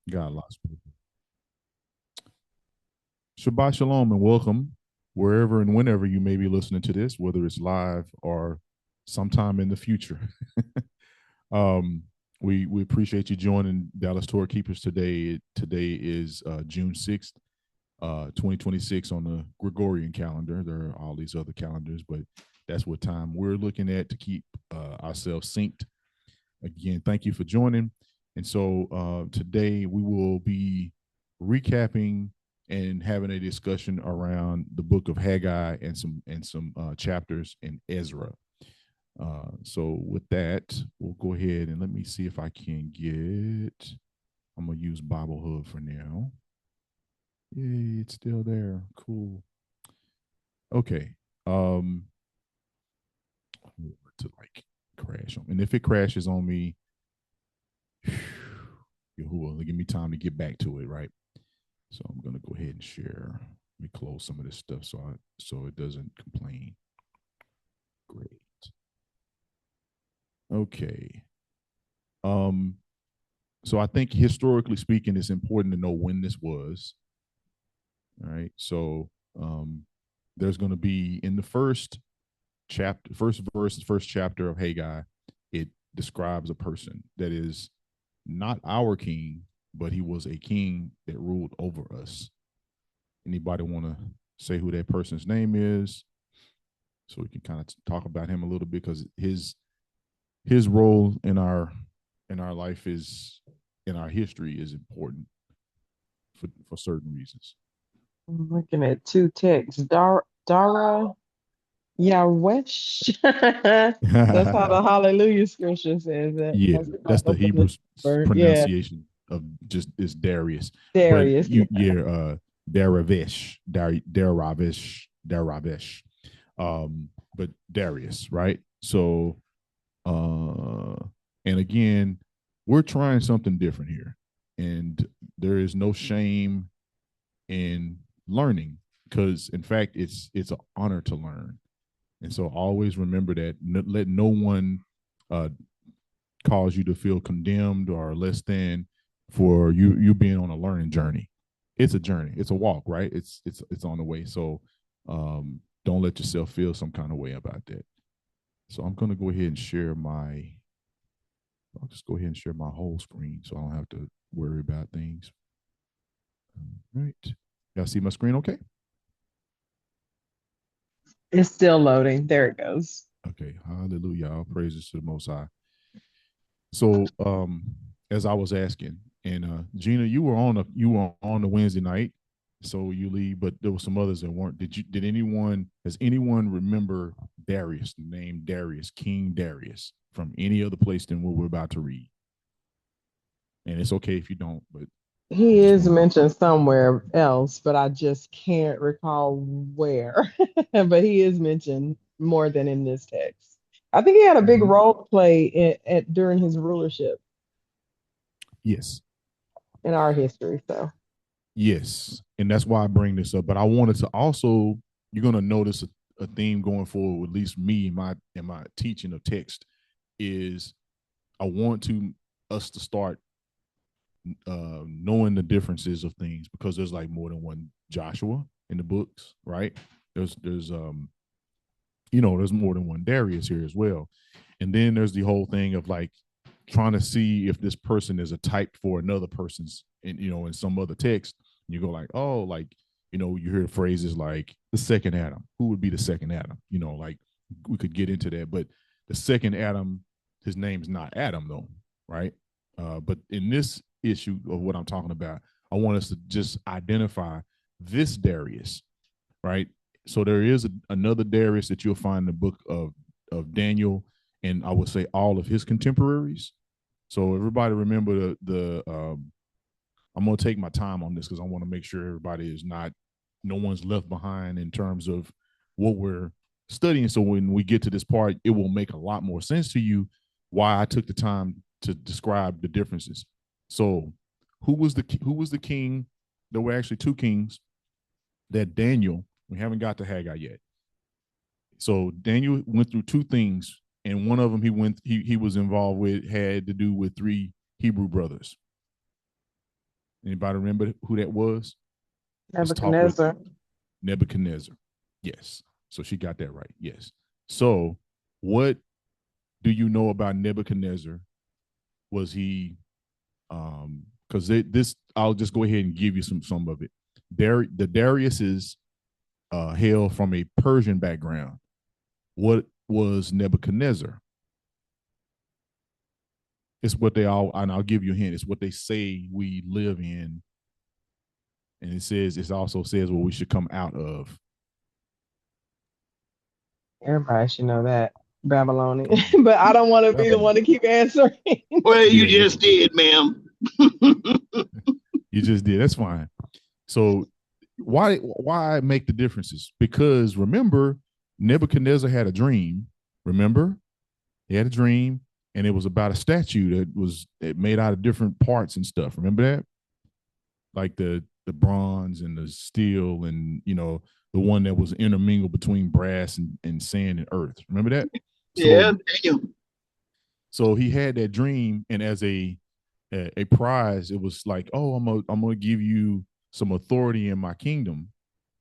God lost people. Shabbat shalom and welcome wherever and whenever you may be listening to this, whether it's live or sometime in the future. um, we appreciate you joining Dallas Tour Keepers today. Today is June 6th, 2026 on the Gregorian calendar. There are all these other calendars, but that's what time we're looking at to keep ourselves synced. Again, thank you for joining. And so today we will be recapping and having a discussion around the book of Haggai and some chapters in Ezra. So with that, we'll go ahead and let me see if I can get. I'm gonna use Bible Hub for now. Yay, it's still there. Cool. Okay. Um, to like crash on, and if it crashes on me, Yahuwah, give me time to get back to it, right? So I'm gonna go ahead and share. Let me close some of this stuff so it doesn't complain. Great. Okay. Um, so I think historically speaking, it's important to know when this was. All right. So there's going to be in the first chapter, first verse, first chapter of Haggai, it describes a person that is not our king, but he was a king that ruled over us. Anybody want to say who that person's name is? So we can kind of talk about him a little bit because his role in our life is in our history is important for certain reasons. I'm looking at two texts. Dara Yawesh. That's how the Hallelujah scripture says it. Yeah, That's that's not the open the Hebrew word. Yeah, pronunciation of just is Darius, but Darius. Yeah. Daravish, Daravish, but Darius, right? So, uh, and again, we're trying something different here, and there is no shame in learning because, in fact, it's an honor to learn, and so always remember that. Let no one uh, cause you to feel condemned or less than for you being on a learning journey. It's a journey. It's a walk, right? It's on the way. So don't let yourself feel some kind of way about that. So I'm gonna go ahead and share my. I'll just go ahead and share my whole screen so I don't have to worry about things. All right. Y'all see my screen okay? It's still loading. There it goes. Okay. Hallelujah. All praises to the Most High. So as I was asking, and Gina, you were on the Wednesday night, so you leave, but there were some others that weren't. Did anyone does anyone remember Darius, the name Darius, King Darius, from any other place than what we're about to read? And it's okay if you don't, but I He just is want to. mentioned somewhere else, but I just can't recall where. But he is mentioned more than in this text. I think he had a big Mhm. role to play during his rulership Yes, in our history. So. yes, and that's why I bring this up. But I wanted to also, you're gonna notice a theme going forward, at least me in my teaching of text, is I want to us to start knowing the differences of things because there's like more than one Joshua in the books, right? There's there's more than one Darius here as well, and then there's the whole thing of like trying to see if this person is a type for another person's, in some other text. You go like, oh, like you hear phrases like the second Adam. Who would be the second Adam? Like we could get into that, but the second Adam, his name's not Adam though, right? But in this issue of what I'm talking about, I want us to just identify this Darius, right? So there is another Darius that you'll find in the book of Daniel, and I would say all of his contemporaries. So everybody remember the I'm gonna take my time on this because I want to make sure everybody is not no one's left behind in terms of what we're studying. So when we get to this part, it will make a lot more sense to you why I took the time to describe the differences. So who was the king? There were actually two kings that Daniel. We haven't got to Haggai yet. So Daniel went through two things, and one of them he was involved with had to do with three Hebrew brothers. Anybody remember who that was? Let's talk with Nebuchadnezzar. Nebuchadnezzar. Yes. So she got that right. Yes. So what do you know about Nebuchadnezzar? Was he because this I'll just go ahead and give you some of it. The Darius is hail from a Persian background. What was Nebuchadnezzar? It's what they all, and I'll give you a hint. It's what they say we live in, and it also says what we should come out of. Everybody should know that. Babylonian. Come on, But I don't want to be the Babylon. one to keep answering. Well, you Yeah, just did, ma'am. you just did. That's fine. So why make the differences? Because remember, Nebuchadnezzar had a dream. Remember, he had a dream, and it was about a statue that was made out of different parts and stuff. Remember that? Like the bronze and the steel, and the one that was intermingled between brass and sand and earth. Remember that? Yeah, So damn. so he had that dream, and as a prize, it was like, oh, I'm gonna give you some authority in my kingdom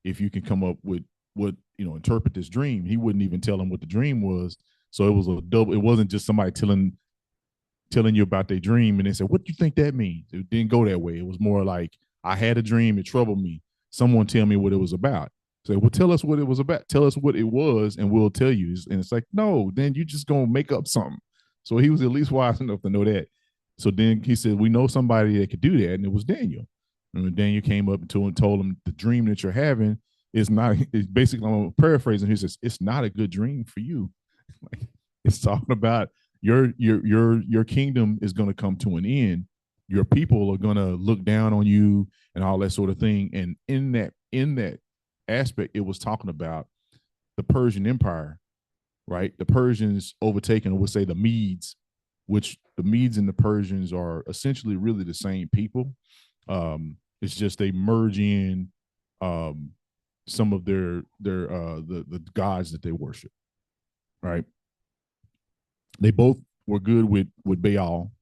if you can come up with what interpret this dream. He wouldn't even tell him what the dream was. So it was a double. It wasn't just somebody telling you about their dream and they said, what do you think that means? It didn't go that way. It was more like, I had a dream, it troubled me. Someone tell me what it was about. Say, well, tell us what it was about. Tell us what it was, and we'll tell you. And it's like, no, then you just gonna make up something. So he was at least wise enough to know that. So then he said, we know somebody that could do that, and it was Daniel. And when Daniel came up to him and told him, the dream that you're having is not, it's basically, I'm paraphrasing, he says, it's not a good dream for you. Like, it's talking about your kingdom is going to come to an end. Your people are going to look down on you and all that sort of thing. And in that aspect, it was talking about the Persian Empire, right? The Persians overtaken, or we'll say the Medes, which the Medes and the Persians are essentially really the same people. It's just they merge in some of the gods that they worship, right? They both were good with Baal.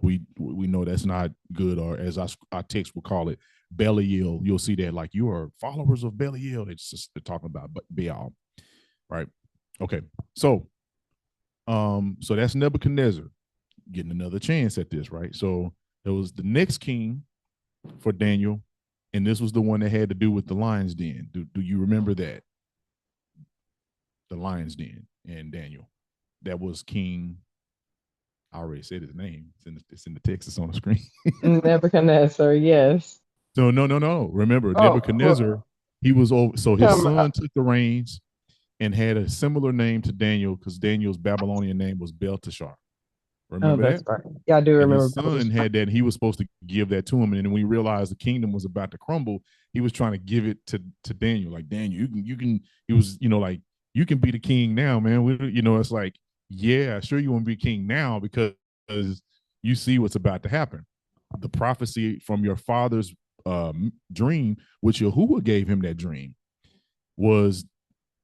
We know that's not good, or as our text will call it, Belial. You'll see that, like, you are followers of Belial. They're talking about Baal, right? Okay, so that's Nebuchadnezzar getting another chance at this, right? So it was the next king for Daniel, and this was the one that had to do with the lion's den. Do you remember that? The lion's den and Daniel. That was King. I already said his name. It's in the text. It's on the screen. Nebuchadnezzar, yes. So no. Remember, Oh, Nebuchadnezzar. He was over. So his come. son took the reins and had a similar name to Daniel, because Daniel's Babylonian name was Belteshazzar. Oh, Remember that's that? right. Yeah, I do And remember his about this. son had that. And he was supposed to give that to him. And then when he realized the kingdom was about to crumble, he was trying to give it to Daniel. Like, Daniel, you can. He was, like, you can be the king now, man. It's like, yeah, sure, you want to be king now because you see what's about to happen. The prophecy from your father's dream, which Yahuwah gave him that dream, was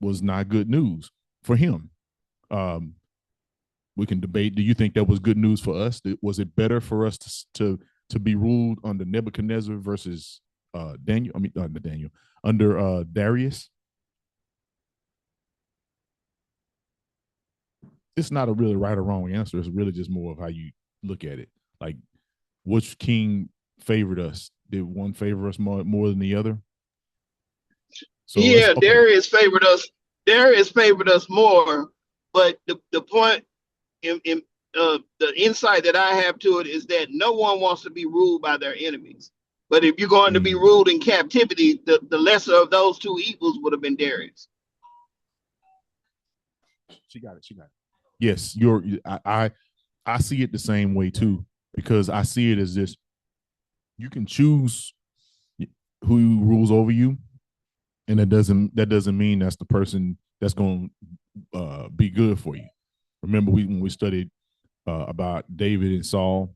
not good news for him. Um, we can debate. Do you think that was good news for us? Was it better for us to be ruled under Nebuchadnezzar versus Daniel? I mean, under Daniel, under Darius. It's not a really right or wrong answer. It's really just more of how you look at it. Like, which king favored us? Did one favor us more than the other? So let's Yeah, okay. Darius favored us. Darius favored us more, but the point in the insight that I have to it is that no one wants to be ruled by their enemies. But if you're going to be Mm, ruled in captivity, the lesser of those two evils would have been Darius. she got it. She got it. Yes, I see it the same way too, because I see it as this: you can choose who rules over you, and that doesn't mean that's the person that's going to be good for you. Remember, when we studied about David and Saul.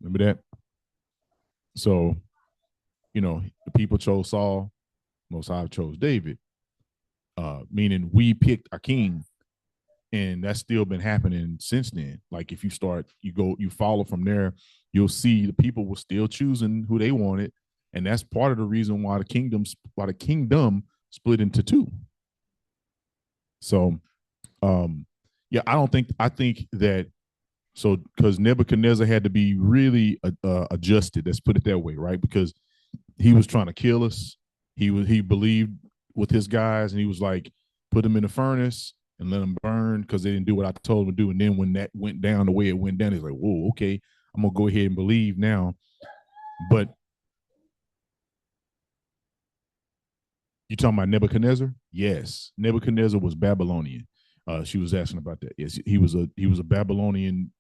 Remember that? So, the people chose Saul. Most High chose David, meaning we picked our king. And that's still been happening since then. Like if you start, you follow from there, you'll see the people were still choosing who they wanted, and that's part of the reason why the kingdom split into two. So, yeah, I think that so because Nebuchadnezzar had to be really adjusted. Let's put it that way, right? Because he was trying to kill us. He believed with his guys, and he was like, put them in the furnace and let them burn because they didn't do what I told them to do. And then when that went down the way it went down, he's like, whoa, okay, I'm gonna go ahead and believe now. But you talking about Nebuchadnezzar? Yes, Nebuchadnezzar was Babylonian. She was asking about that. Yes, he was a Babylonian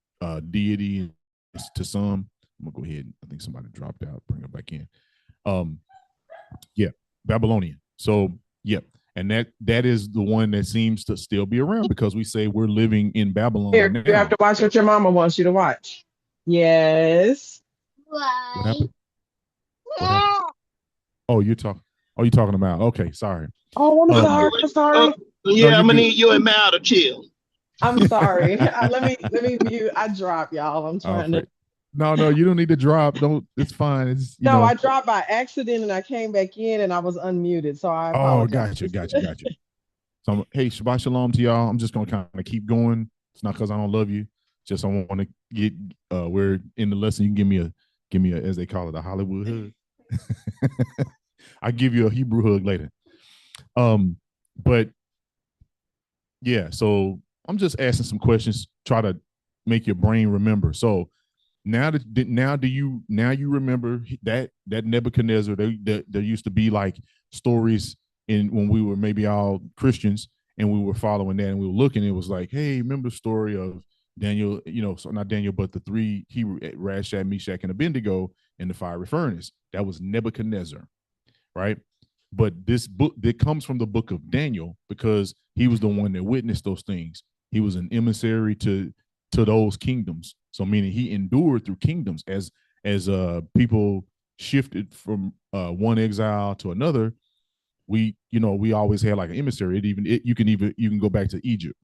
deity to some. I'm gonna go ahead. I think somebody dropped out. Bring it back in. Yeah, Babylonian. So yeah, and that is the one that seems to still be around because we say we're living in Babylon Here, you have now. to watch what your mama wants you to watch. Yes. What happened? What happened? Oh, you're talking. Oh, you're talking about. Okay, sorry. Oh, I'm sorry. I'm sorry. No, Yeah, you're I'm gonna good. need you and Mal to chill. I'm sorry. Let me mute. I dropped y'all. I'm trying to. No, you don't need to drop. Don't. It's fine. It's No, I dropped by accident and I came back in and I was unmuted. So I Oh, apologize. got you. So, hey, Shabbat Shalom to y'all. I'm just gonna kind of keep going. It's not because I don't love you. Just I want to get. We're in the lesson. You can give me a, as they call it, a Hollywood hug. I give you a Hebrew hug later. But yeah, so I'm just asking some questions. Try to make your brain remember. So now do you remember that Nebuchadnezzar? There used to be like stories in when we were maybe all Christians and we were following that and we were looking. It was like, hey, remember the story of Daniel? So not Daniel, but the three Hebrew Rashad, Meshach, and Abednego in the fiery furnace. That was Nebuchadnezzar, right? But this book that comes from the book of Daniel because he was the one that witnessed those things. He was an emissary to those kingdoms. So meaning he endured through kingdoms as people shifted from one exile to another. We always had like an emissary. You can go back to Egypt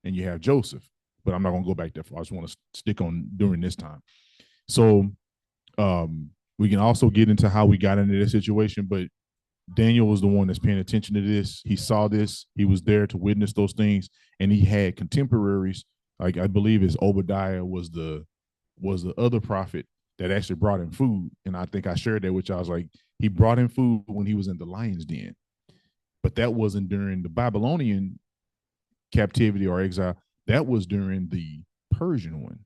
and you have Joseph, but I'm not gonna go back that far. I just want to stick on during this time. So we can also get into how we got into this situation, but Daniel was the one that's paying attention to this. He saw this. He was there to witness those things, and he had contemporaries. Like I believe his Obadiah was the other prophet that actually brought him food. And I think I shared that with you. I was like, he brought him food when he was in the lion's den, but that wasn't during the Babylonian captivity or exile. That was during the Persian one,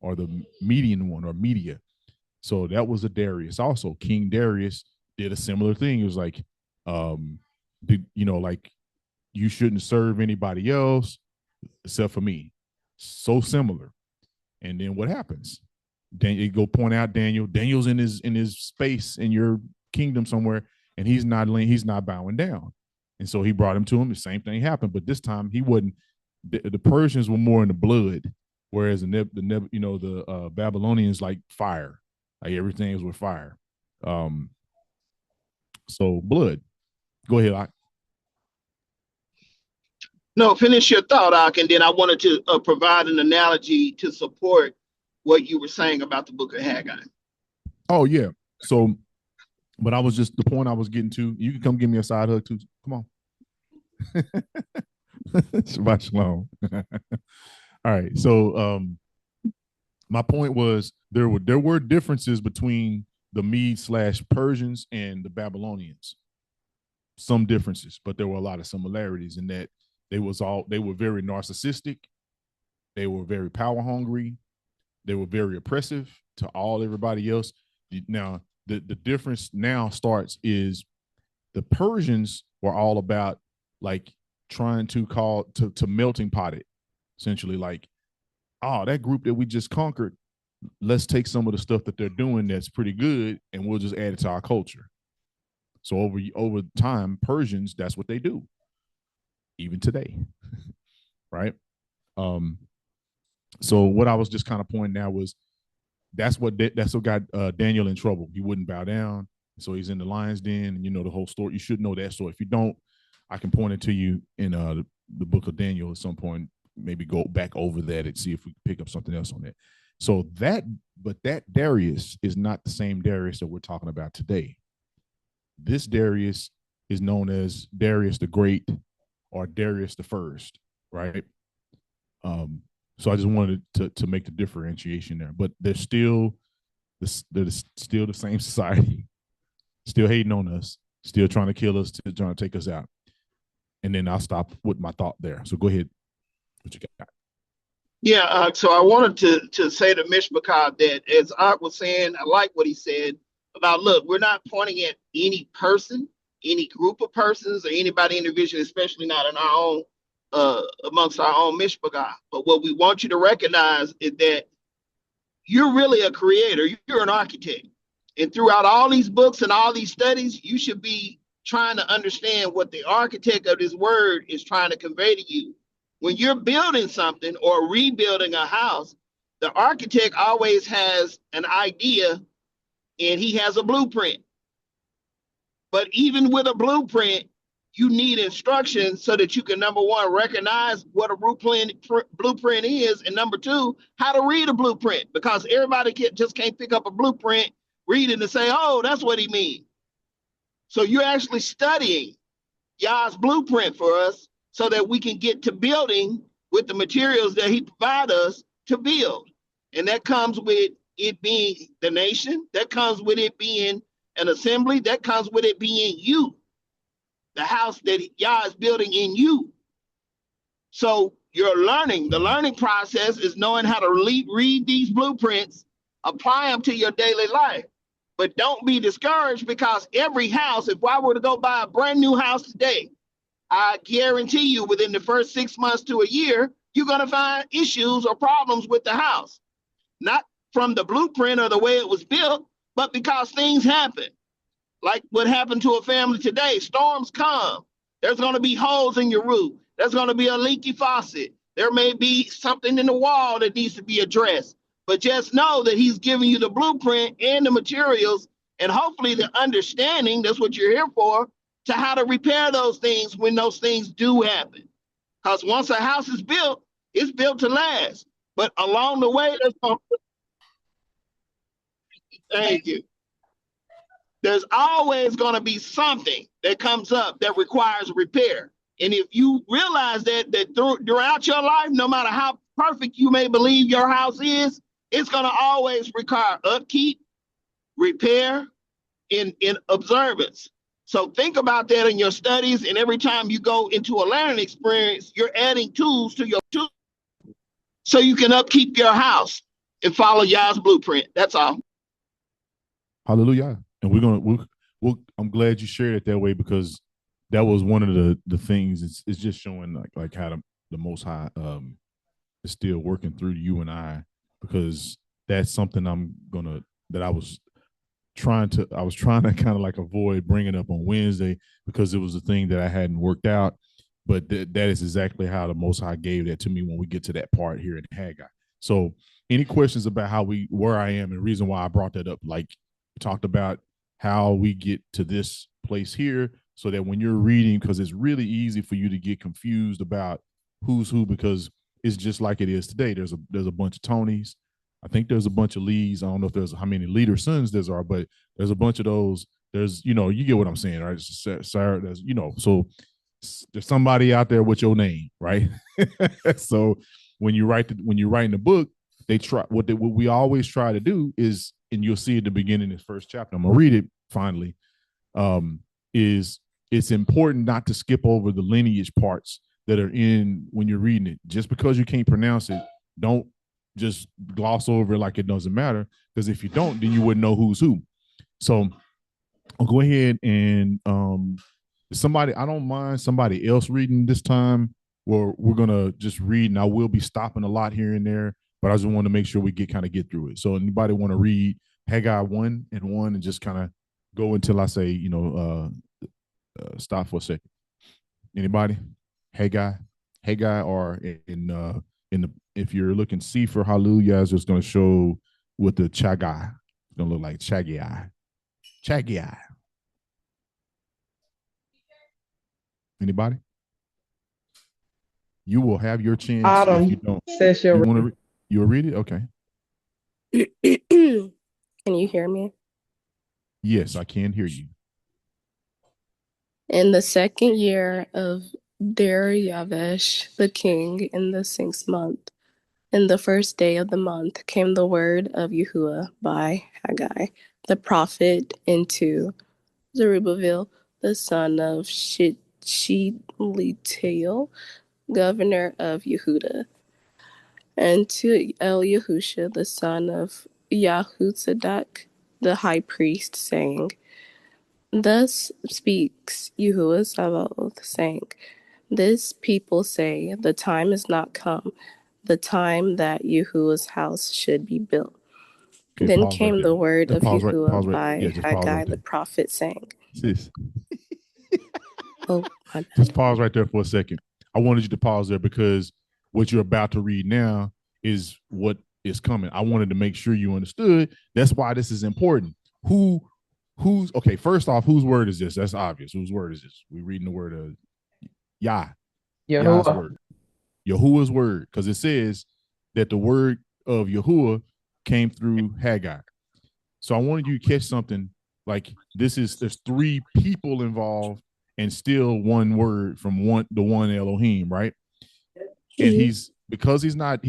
or the Median one, or Media. So that was a Darius. Also, King Darius did a similar thing. It was like, like you shouldn't serve anybody else except for me. So similar. And then what happens? You go point out Daniel. Daniel's in his space in your kingdom somewhere, and he's not bowing down. And so he brought him to him. The same thing happened, but this time he wasn't. The Persians were more in the blood, whereas the Babylonians like fire. Like everything was with fire. So blood. Go ahead, Ak. No, finish your thought, Ak, and then I wanted to provide an analogy to support what you were saying about the book of Haggai. Oh, yeah. So, but I was just, the point I was getting to, you can come give me a side hug too. Come on. Shabbat shalom. All right. So, my point was there were differences between the Medes/Persians and the Babylonians. Some differences, but there were a lot of similarities in that they were very narcissistic, they were very power hungry, they were very oppressive to everybody else. Now the difference now starts is the Persians were all about like trying to melting pot it, essentially, like, oh, that group that we just conquered, let's take some of the stuff that they're doing that's pretty good and we'll just add it to our culture. So over time, Persians, that's what they do, even today, right? So what I was just kind of pointing out was that's what got Daniel in trouble. He wouldn't bow down, so he's in the lion's den, and you know the whole story. You should know that story. If you don't, I can point it to you in the book of Daniel at some point. maybe go back over that and see if we can pick up something else on that. So that Darius is not the same Darius that we're talking about today. This Darius is known as Darius the Great or Darius the First, right? So I just wanted to make the differentiation there, but they're still the same society, still hating on us, still trying to kill us, still trying to take us out. And then I'll stop with my thought there. So go ahead. What you got? Yeah, so I wanted to say to Mishpachah that, as Art was saying, I like what he said about, look, we're not pointing at any person, any group of persons, or anybody individually, especially not in our own, amongst our own Mishpachah. But what we want you to recognize is that you're really a creator. You're an architect. And throughout all these books and all these studies, you should be trying to understand what the architect of this word is trying to convey to you. When you're building something or rebuilding a house, the architect always has an idea and he has a blueprint. But even with a blueprint, you need instructions so that you can, number one, recognize what a blueprint is, and number two, how to read a blueprint, because everybody just can't pick up a blueprint, read it, and say, oh, that's what he means. So you're actually studying Yah's blueprint for us so that we can get to building with the materials that he provides us to build. And that comes with it being the nation, that comes with it being an assembly, that comes with it being you, the house that Yah is building in you. So you're learning. The learning process is knowing how to read these blueprints, apply them to your daily life. But don't be discouraged, because every house, if I were to go buy a brand new house today, I guarantee you within the first 6 months to a year, you're going to find issues or problems with the house. Not from the blueprint or the way it was built, but because things happen. Like what happened to a family today. Storms come. There's going to be holes in your roof. There's going to be a leaky faucet. There may be something in the wall that needs to be addressed. But just know that he's giving you the blueprint and the materials and hopefully the understanding, that's what you're here for, to how to repair those things when those things do happen. Because once a house is built, it's built to last. But along the way, thank you. There's always going to be something that comes up that requires repair. And if you realize that throughout your life, no matter how perfect you may believe your house is, it's going to always require upkeep, repair, and observance. So think about that in your studies, and every time you go into a learning experience, you're adding tools to your tools so you can upkeep your house and follow Yah's blueprint. That's all. Hallelujah. And we'll I'm glad you shared it that way, because that was one of the things. It's just showing like how the Most High is still working through you and I, because that's something I was trying to kind of like avoid bringing up on Wednesday, because it was a thing that I hadn't worked out. But that is exactly how the Most High gave that to me when we get to that part here in Haggai. So any questions about where I am and reason why I brought that up? Like we talked about how we get to this place here, so that when you're reading, because it's really easy for you to get confused about who's who, because it's just like it is today. There's a bunch of Tonys. I think there's a bunch of Lees. I don't know if there's how many leader sons there are, but there's a bunch of those. There's, you get what I'm saying, right? Sarah, there's, so there's somebody out there with your name, right? So when you're writing the book, they try what we always try to do is, and you'll see at the beginning of this first chapter, I'm gonna read it finally, is it's important not to skip over the lineage parts that are in when you're reading it. Just because you can't pronounce it, don't just gloss over it like it doesn't matter, because if you don't, then you wouldn't know who's who. So I'll go ahead and I don't mind somebody else reading this time, or we're gonna just read, and I will be stopping a lot here and there, but I just want to make sure we get through it. So anybody want to read Haggai 1 and just kind of go until I say, stop for a second. Anybody? Haggai, or in the, if you're looking C for hallelujah, it's just going to show with the chagai. It's going to look like chagai. Anybody? You will have your chance if you Autumn don't. says she'll You read. want to? You'll read it? Okay. Can you hear me? Yes, I can hear you. In the 2nd year of Darius the king, in the 6th month, in the 1st day of the month, came the word of Yahuwah by Haggai, the prophet, into Zerubbabel, the son of Shealtiel, governor of Yehuda, and to Yahusha, the son of Yahuzadak, the high priest, saying, Thus speaks Yahuwah Sabaoth, saying, This people say, the time is not come, the time that Yahuwah's house should be built. Okay, Then pause right came there. the word Just of pause right. Yahuwah Pause right. Yeah, by just pause Haggai right the there. prophet, saying, Sis, Oh, my bad. just pause right there for a second. I wanted you to pause there because what you're about to read now is what is coming. I wanted to make sure you understood. That's why this is important. Who's okay? First off, whose word is this? That's obvious. Whose word is this? We're reading the word of Yah, Yah's Yahuwah. word, Yahuwah's word, because it says that the word of Yahuwah came through Haggai. So I wanted you to catch something like there's three people involved and still one word from the one Elohim, right? And he's not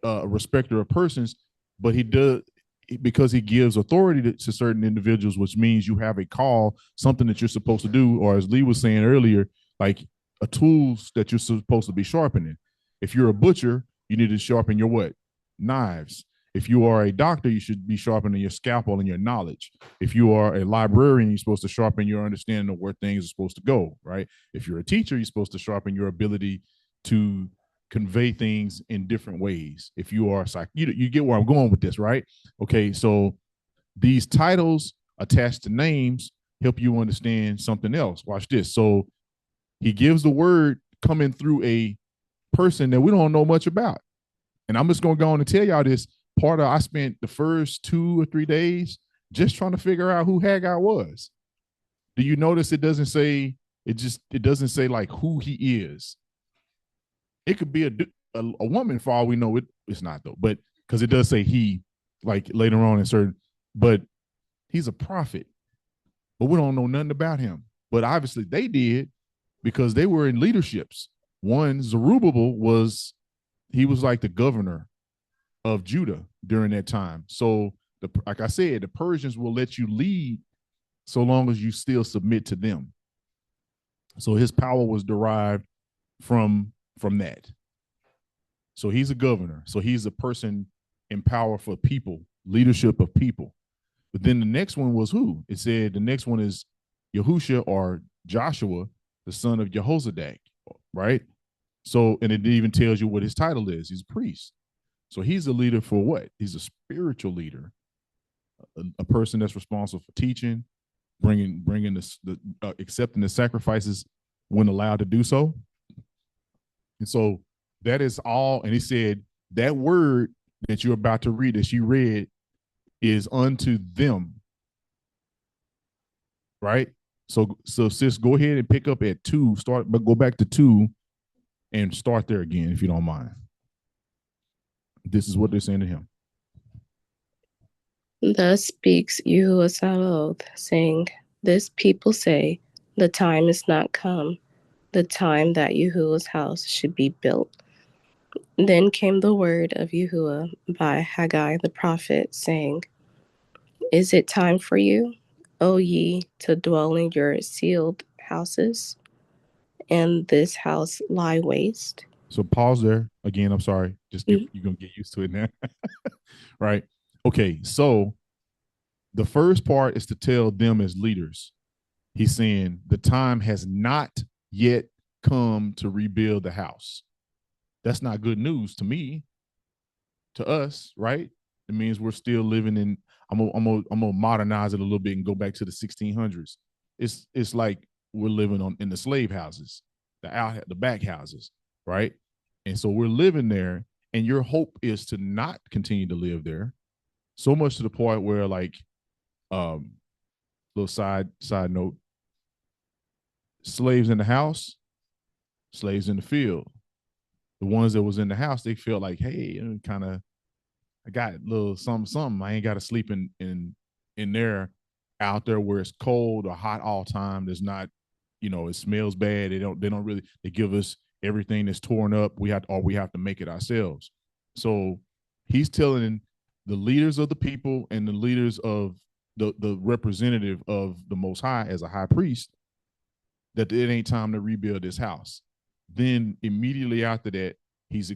a respecter of persons, but he does because he gives authority to certain individuals, which means you have a call, something that you're supposed to do, or as Lee was saying earlier, like a tools that you're supposed to be sharpening. If you're a butcher, you need to sharpen your what? Knives. If you are a doctor, you should be sharpening your scalpel and your knowledge. If you are a librarian, you're supposed to sharpen your understanding of where things are supposed to go, right? If you're a teacher, you're supposed to sharpen your ability to convey things in different ways. If you are you get where I'm going with this, right? Okay, so these titles attached to names help you understand something else. Watch this. So he gives the word coming through a person that we don't know much about. And I'm just gonna go on and tell y'all this. I spent the first 2 or 3 days just trying to figure out who Haggai was. Do you notice it doesn't say it doesn't say like who he is? It could be a woman for all we know. It's not though, but because it does say he, like later on in certain, but he's a prophet, but we don't know nothing about him. But obviously they did because they were in leaderships. One, Zerubbabel was like the governor of Judah during that time. So like I said, the Persians will let you lead so long as you still submit to them. So his power was derived from that. So he's a governor. So he's a person in power for people, leadership of people. But then the next one was who? It said the next one is Yahusha or Joshua, the son of Jehozadak, right? So, and it even tells you what his title is. He's a priest. So he's a leader for what? He's a spiritual leader, a person that's responsible for teaching, bringing accepting the sacrifices when allowed to do so. And so that is all. And he said that word that you're about to read, that she read, is unto them. Right? So sis, go ahead and pick up at 2, but go back to 2 and start there again, if you don't mind. This is what they're saying to him. Thus speaks Yahuwah Sabaoth, saying, This people say, the time is not come, the time that Yahuwah's house should be built. Then came the word of Yahuwah by Haggai the prophet, saying, Is it time for you, O ye, to dwell in your sealed houses, and this house lie waste? So pause there. Again, I'm sorry. You're going to get used to it now. Right? Okay, so the first part is to tell them as leaders. He's saying the time has not yet come to rebuild the house. That's not good news to me, to us, right? It means we're still living in. I'm gonna modernize it a little bit and go back to the 1600s. It's like we're living in the slave houses, the back houses, right? And so we're living there, and your hope is to not continue to live there, so much to the point where, like, little side note, slaves in the house, slaves in the field. The ones that was in the house, they felt like, hey, kind of, I got a little something. I ain't got to sleep in there, out there where it's cold or hot all time. There's not, it smells bad. They don't really, they give us everything that's torn up. We have to make it ourselves. So he's telling the leaders of the people and the leaders of the representative of the Most High as a high priest that it ain't time to rebuild this house. Then immediately after that, he's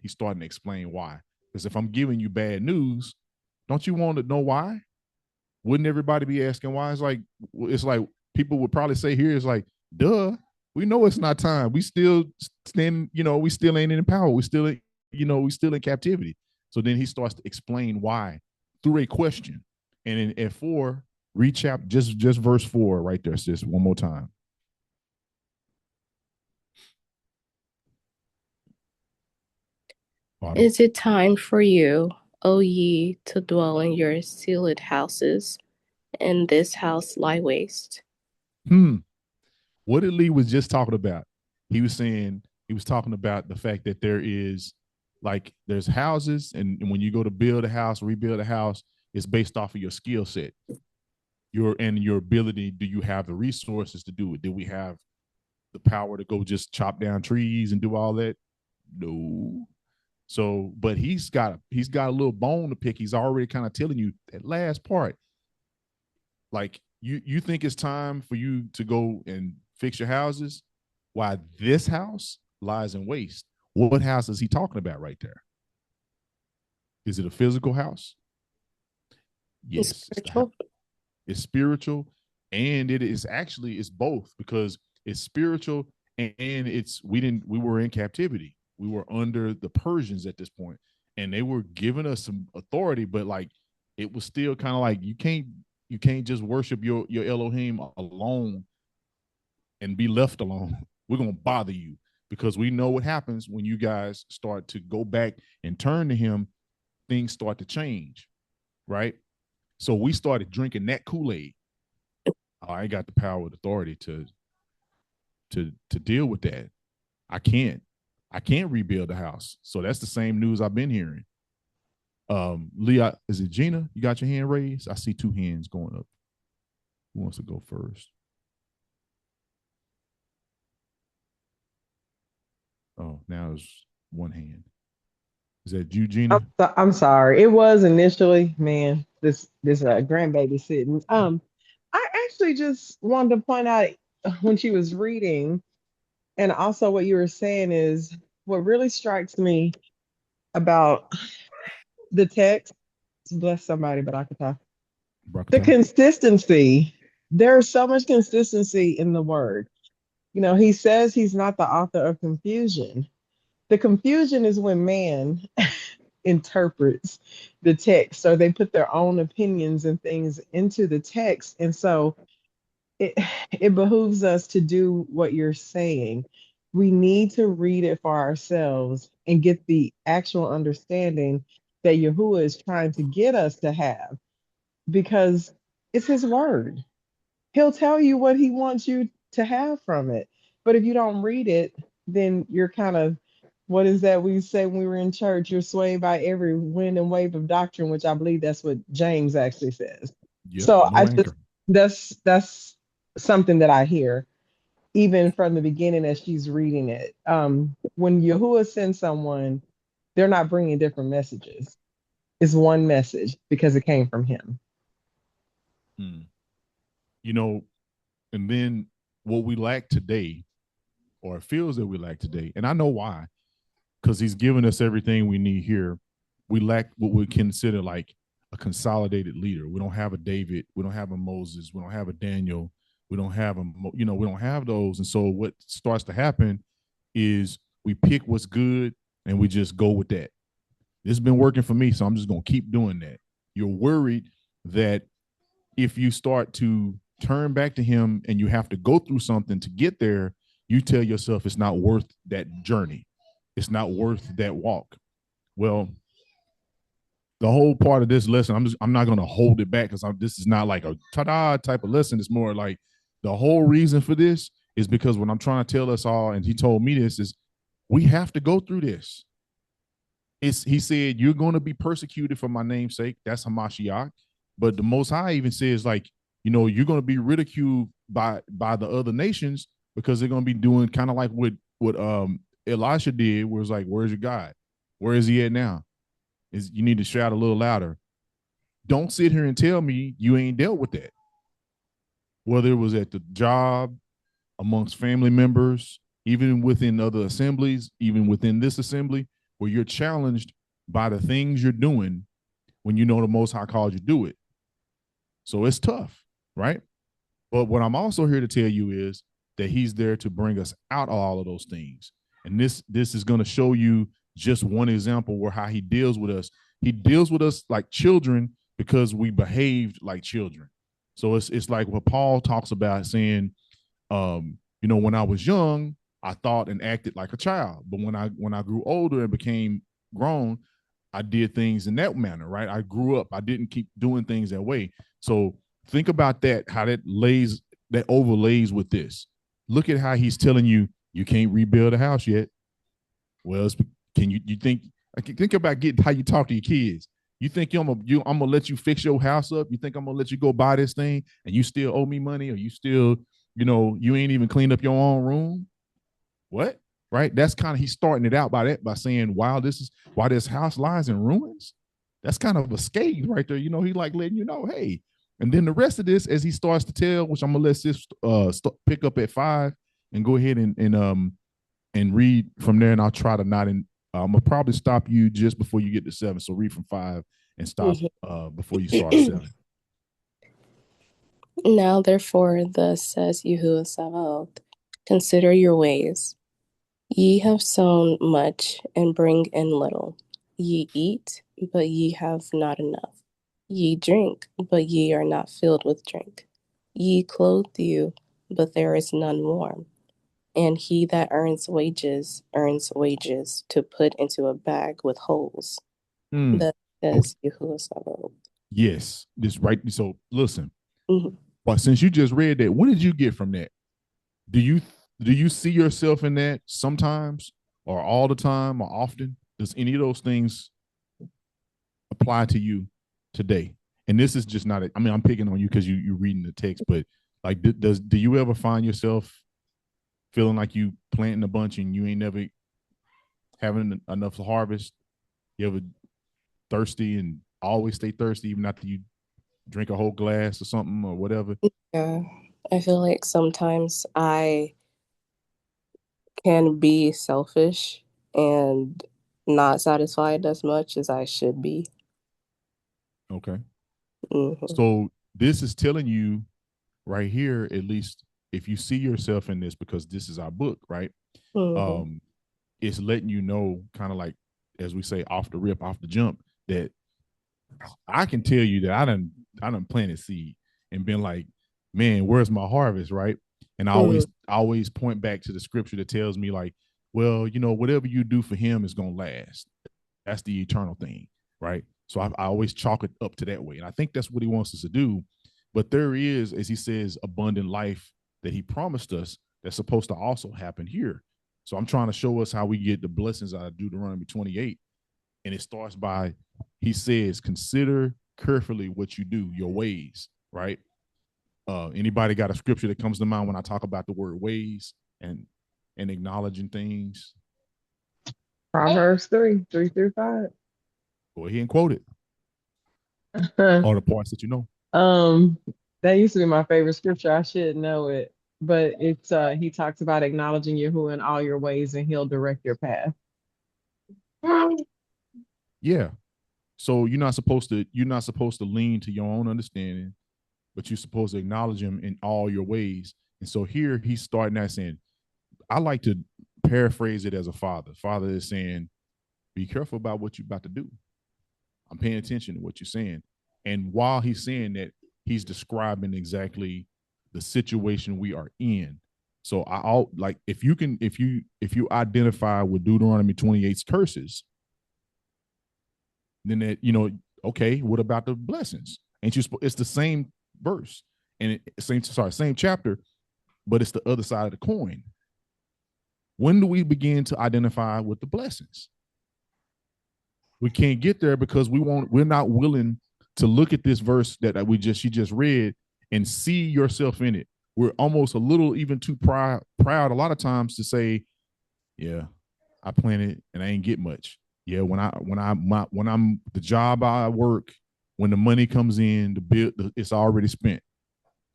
starting to explain why. Because if I'm giving you bad news, don't you want to know why? Wouldn't everybody be asking why? It's like people would probably say here, it's like, duh, we know it's not time. We still stand, we still ain't in power. We still, we still in captivity. So then he starts to explain why through a question. And in at 4, read chapter, just verse 4 right there, sis, one more time. Is it time for you, O ye, to dwell in your sealed houses, and this house lie waste? What did Lee was just talking about? He was talking about the fact that there's houses, and when you go to build a house, rebuild a house, it's based off of your skill set, your ability. Do you have the resources to do it? Do we have the power to go just chop down trees and do all that? No. So, but he's got a little bone to pick. He's already kind of telling you that last part. Like you think it's time for you to go and fix your houses, while this house lies in waste. What house is he talking about right there? Is it a physical house? Yes, it's spiritual, and it's both, because it's spiritual and we were in captivity. We were under the Persians at this point, and they were giving us some authority, but like it was still kind of like you can't just worship your Elohim alone and be left alone. We're gonna bother you, because we know what happens when you guys start to go back and turn to him. Things start to change, right? So we started drinking that Kool-Aid. I ain't got the power and authority to deal with that. I can't rebuild the house. So that's the same news I've been hearing. Leah, is it Gina? You got your hand raised? I see 2 hands going up. Who wants to go first? Oh, now it's 1 hand. Is that you, Gina? I'm sorry. It was initially, man, this grandbaby sitting. I actually just wanted to point out when she was reading, and also what you were saying is what really strikes me about the text. Bless somebody, but I could talk. The consistency. There's so much consistency in the word. He says he's not the author of confusion. The confusion is when man interprets the text, so they put their own opinions and things into the text, and so it behooves us to do what you're saying. We need to read it for ourselves and get the actual understanding that Yahuwah is trying to get us to have, because it's his word. He'll tell you what he wants you to have from it. But if you don't read it, then you're kind of, what is that we say when we were in church? You're swayed by every wind and wave of doctrine, which I believe that's what James actually says. Yep, So no anchor. That's something that I hear even from the beginning as she's reading it. When Yahuwah sends someone, they're not bringing different messages. It's one message because it came from him. And then what we lack today, or it feels that we lack today, and I know why, because he's given us everything we need here. We lack what we consider like a consolidated leader. We don't have a David. We don't have a Moses. We don't have a Daniel. We don't have we don't have those. And so what starts to happen is we pick what's good and we just go with that. This has been working for me, so I'm just going to keep doing that. You're worried that if you start to turn back to him and you have to go through something to get there, you tell yourself it's not worth that journey. It's not worth that walk. Well, the whole part of this lesson, I'm not going to hold it back, because this is not like a ta-da type of lesson. It's more like the whole reason for this is because what I'm trying to tell us all, and he told me this, is We have to go through this. He said, you're going to be persecuted for my name's sake. That's Hamashiach. But the Most High even says, like, you're going to be ridiculed by the other nations because they're going to be doing kind of like what Elisha did, where it's like, where's your God? Where is he at now? You need to shout a little louder. Don't sit here and tell me you ain't dealt with that. Whether it was at the job, amongst family members, even within other assemblies, even within this assembly, where you're challenged by the things you're doing when you know the Most High called you to do it. So it's tough, right? But what I'm also here to tell you is that he's there to bring us out of all of those things. And this is going to show you just one example where how he deals with us. He deals with us like children because we behaved like children. So it's like what Paul talks about saying, when I was young, I thought and acted like a child. But when I grew older and became grown, I did things in that manner, right? I grew up. I didn't keep doing things that way. So think about that, how that overlays with this. Look at how he's telling you can't rebuild a house yet. Well, can you think about how you talk to your kids? You think I'm gonna let you fix your house up? You think I'm gonna let you go buy this thing and you still owe me money, or you still, you ain't even cleaned up your own room? What? Right? That's kind of, he's starting it out by saying, why this house lies in ruins. That's kind of a scathe right there. He like letting you know, hey. And then the rest of this, as he starts to tell, which I'm gonna let this pick up at 5 and go ahead and read from there, and I'll try to not I'm gonna probably stop you just before you get to 7. So read from 5 and stop before you start 7. Now, therefore, thus says Yahuwah Sabaoth, consider your ways. Ye have sown much and bring in little. Ye eat, but ye have not enough. Ye drink, but ye are not filled with drink. Ye clothe you, but there is none warm. And he that earns wages to put into a bag with holes. That says Yahuwah Sabaoth. Yes, this right. So listen, but since you just read that, what did you get from that? Do you see yourself in that sometimes, or all the time, or often? Does any of those things apply to you today? And this is just not. I'm picking on you because you're reading the text, but like, do you ever find yourself feeling like you planting a bunch and you ain't never having enough to harvest? You ever thirsty and always stay thirsty even after you drink a whole glass or something or whatever? Yeah, I feel like sometimes I can be selfish and not satisfied as much as I should be. Okay. So this is telling you right here, at least if you see yourself in this, because this is our book, right? It's letting you know, kind of like, as we say, off the rip, off the jump, that I can tell you that I done planted seed and been like, man, where's my harvest, right? And I always point back to the scripture that tells me, like, well, whatever you do for him is gonna last. That's the eternal thing, right? So I always chalk it up to that way, and I think that's what he wants us to do. But there is, as he says, abundant life that he promised us that's supposed to also happen here. So I'm trying to show us how we get the blessings out of Deuteronomy 28. And it starts by, he says, consider carefully what you do, your ways, right? Anybody got a scripture that comes to mind when I talk about the word ways and acknowledging things? Proverbs 3:3-5. Go ahead and quote it. All the parts that you know. That used to be my favorite scripture. I should know it, but it's he talks about acknowledging Yahuwah in all your ways, and he'll direct your path. Yeah. So you're not supposed to lean to your own understanding, but you're supposed to acknowledge him in all your ways. And so here he's starting out saying, I like to paraphrase it as a father. Father is saying, be careful about what you're about to do. I'm paying attention to what you're saying. And while he's saying that, he's describing exactly the situation we are in. So like, if you identify with Deuteronomy 28's curses, then that, okay, what about the blessings? Ain't you? It's the same verse and same chapter, but it's the other side of the coin. When do we begin to identify with the blessings? We can't get there because we're not willing to look at this verse that she just read and see yourself in it. We're almost a little even too proud a lot of times to say, yeah, I planted and I ain't get much. Yeah, when I'm the job I work, when the money comes in, the bill it's already spent.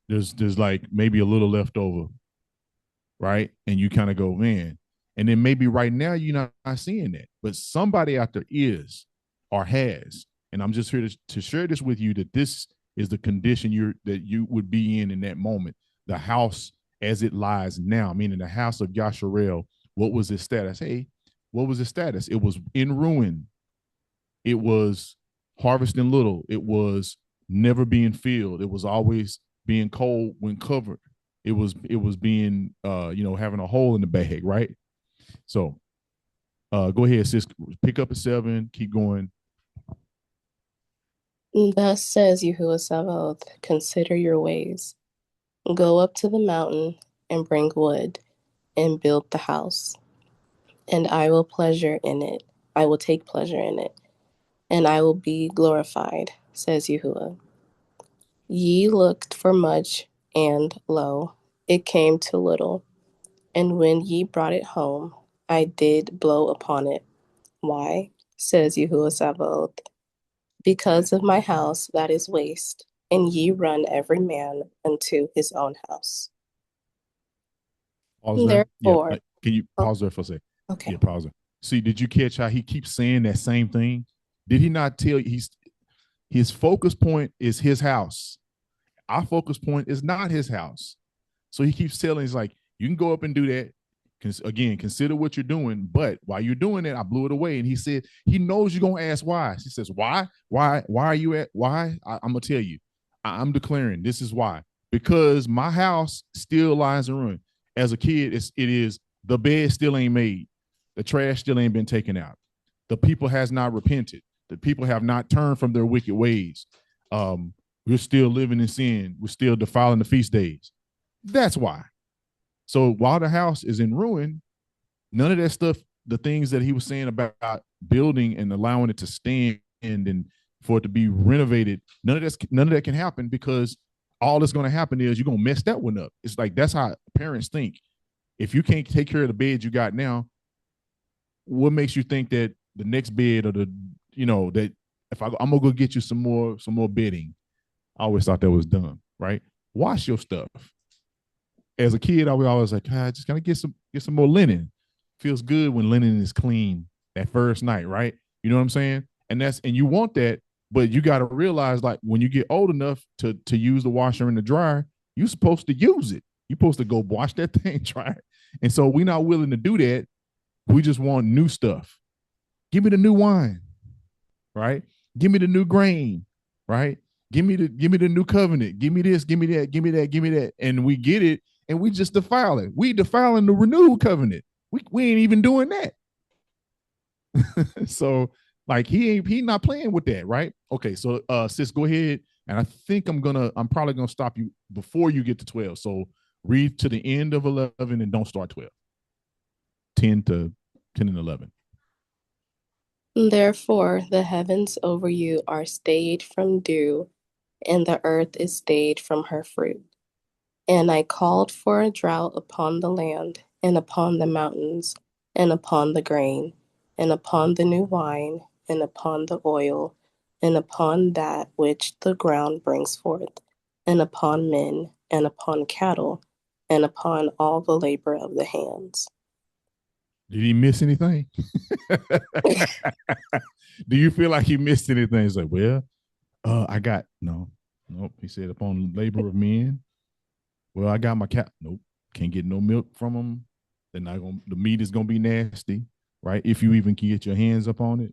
There's like maybe a little left over, right? And you kind of go, man. And then maybe right now you're not seeing that, but somebody out there is or has. And I'm just here to share this with you that this is the condition that you would be in that moment. The house as it lies now, meaning the house of Yasharel, what was its status? Hey, what was its status? It was in ruin. It was harvesting little. It was never being filled. It was always being cold when covered. It was being having a hole in the bag, right? So go ahead, sis. Pick up at 7. Keep going. Thus says Yahuwah Sabaoth, consider your ways. Go up to the mountain and bring wood and build the house. And I will pleasure in it. I will take pleasure in it. And I will be glorified, says Yahuwah. Ye looked for much, and lo, it came to little. And when ye brought it home, I did blow upon it. Why? Says Yahuwah Sabaoth. Because of my house that is waste, and ye run every man unto his own house. Pause there. Therefore, yeah. Can you pause there for a second? Okay. Yeah, pause there. See, did you catch how he keeps saying that same thing? Did he not tell you his focus point is his house? Our focus point is not his house. So he keeps telling, he's like, you can go up and do that. Again, consider what you're doing. But while you're doing it, I blew it away. And he said, he knows you're going to ask why. He says, why? Why are you at? Why? I'm going to tell you. I'm declaring this is why. Because my house still lies in ruin. As a kid, it is the bed still ain't made. The trash still ain't been taken out. The people has not repented. The people have not turned from their wicked ways. We're still living in sin. We're still defiling the feast days. That's why. So while the house is in ruin, none of that stuff, the things that he was saying about building and allowing it to stand and for it to be renovated, none of that can happen because all that's going to happen is you're going to mess that one up. It's like that's how parents think. If you can't take care of the bed you got now, what makes you think that the next bed or that if I'm gonna go get you some more bedding? I always thought that was dumb, right? Wash your stuff. As a kid, I was always like, just gotta get some more linen. Feels good when linen is clean that first night, right? You know what I'm saying? And you want that, but you got to realize, like, when you get old enough to use the washer and the dryer, you're supposed to use it. You're supposed to go wash that thing, dry it. And so we're not willing to do that. We just want new stuff. Give me the new wine, right? Give me the new grain, right? Give me the new covenant. Give me this, give me that, give me that, give me that. And we get it and we just defile it. We defiling the renewed covenant. We ain't even doing that. So like he not playing with that, right? Okay, so sis, go ahead. And I think I'm probably gonna stop you before you get to 12. So read to the end of 11 and don't start 12. 10 and 11. Therefore, the heavens over you are stayed from dew, and the earth is stayed from her fruit. And I called for a drought upon the land, and upon the mountains, and upon the grain, and upon the new wine, and upon the oil, and upon that which the ground brings forth, and upon men, and upon cattle, and upon all the labor of the hands. Did he miss anything? Do you feel like he missed anything? He's like, well, I got nope. He said upon labor of men. Well, I got my cat. Nope, can't get no milk from them. They're not gonna. The meat is gonna be nasty, right? If you even can get your hands up on it.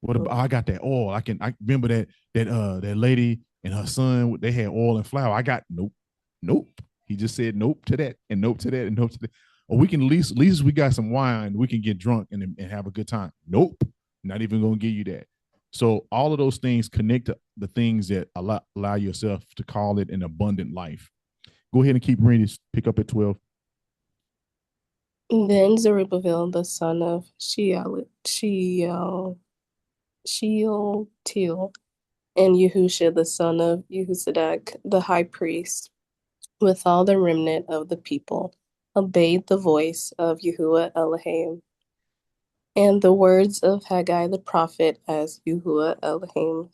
What about? I got that oil. I remember that lady and her son. They had oil and flour. I got nope. He just said nope to that and nope to that and nope to that. Or we can at least we got some wine. We can get drunk and have a good time. Nope, not even gonna give you that. So all of those things connect to the things that allow yourself to call it an abundant life. Go ahead and keep reading. Pick up at 12. Then Zerubbabel, the son of Shealtiel, and Yahusha, the son of Jehozadak, the high priest, with all the remnant of the people, obeyed the voice of Yahuwah Elohim and the words of Haggai the prophet, as Yahuwah Elohim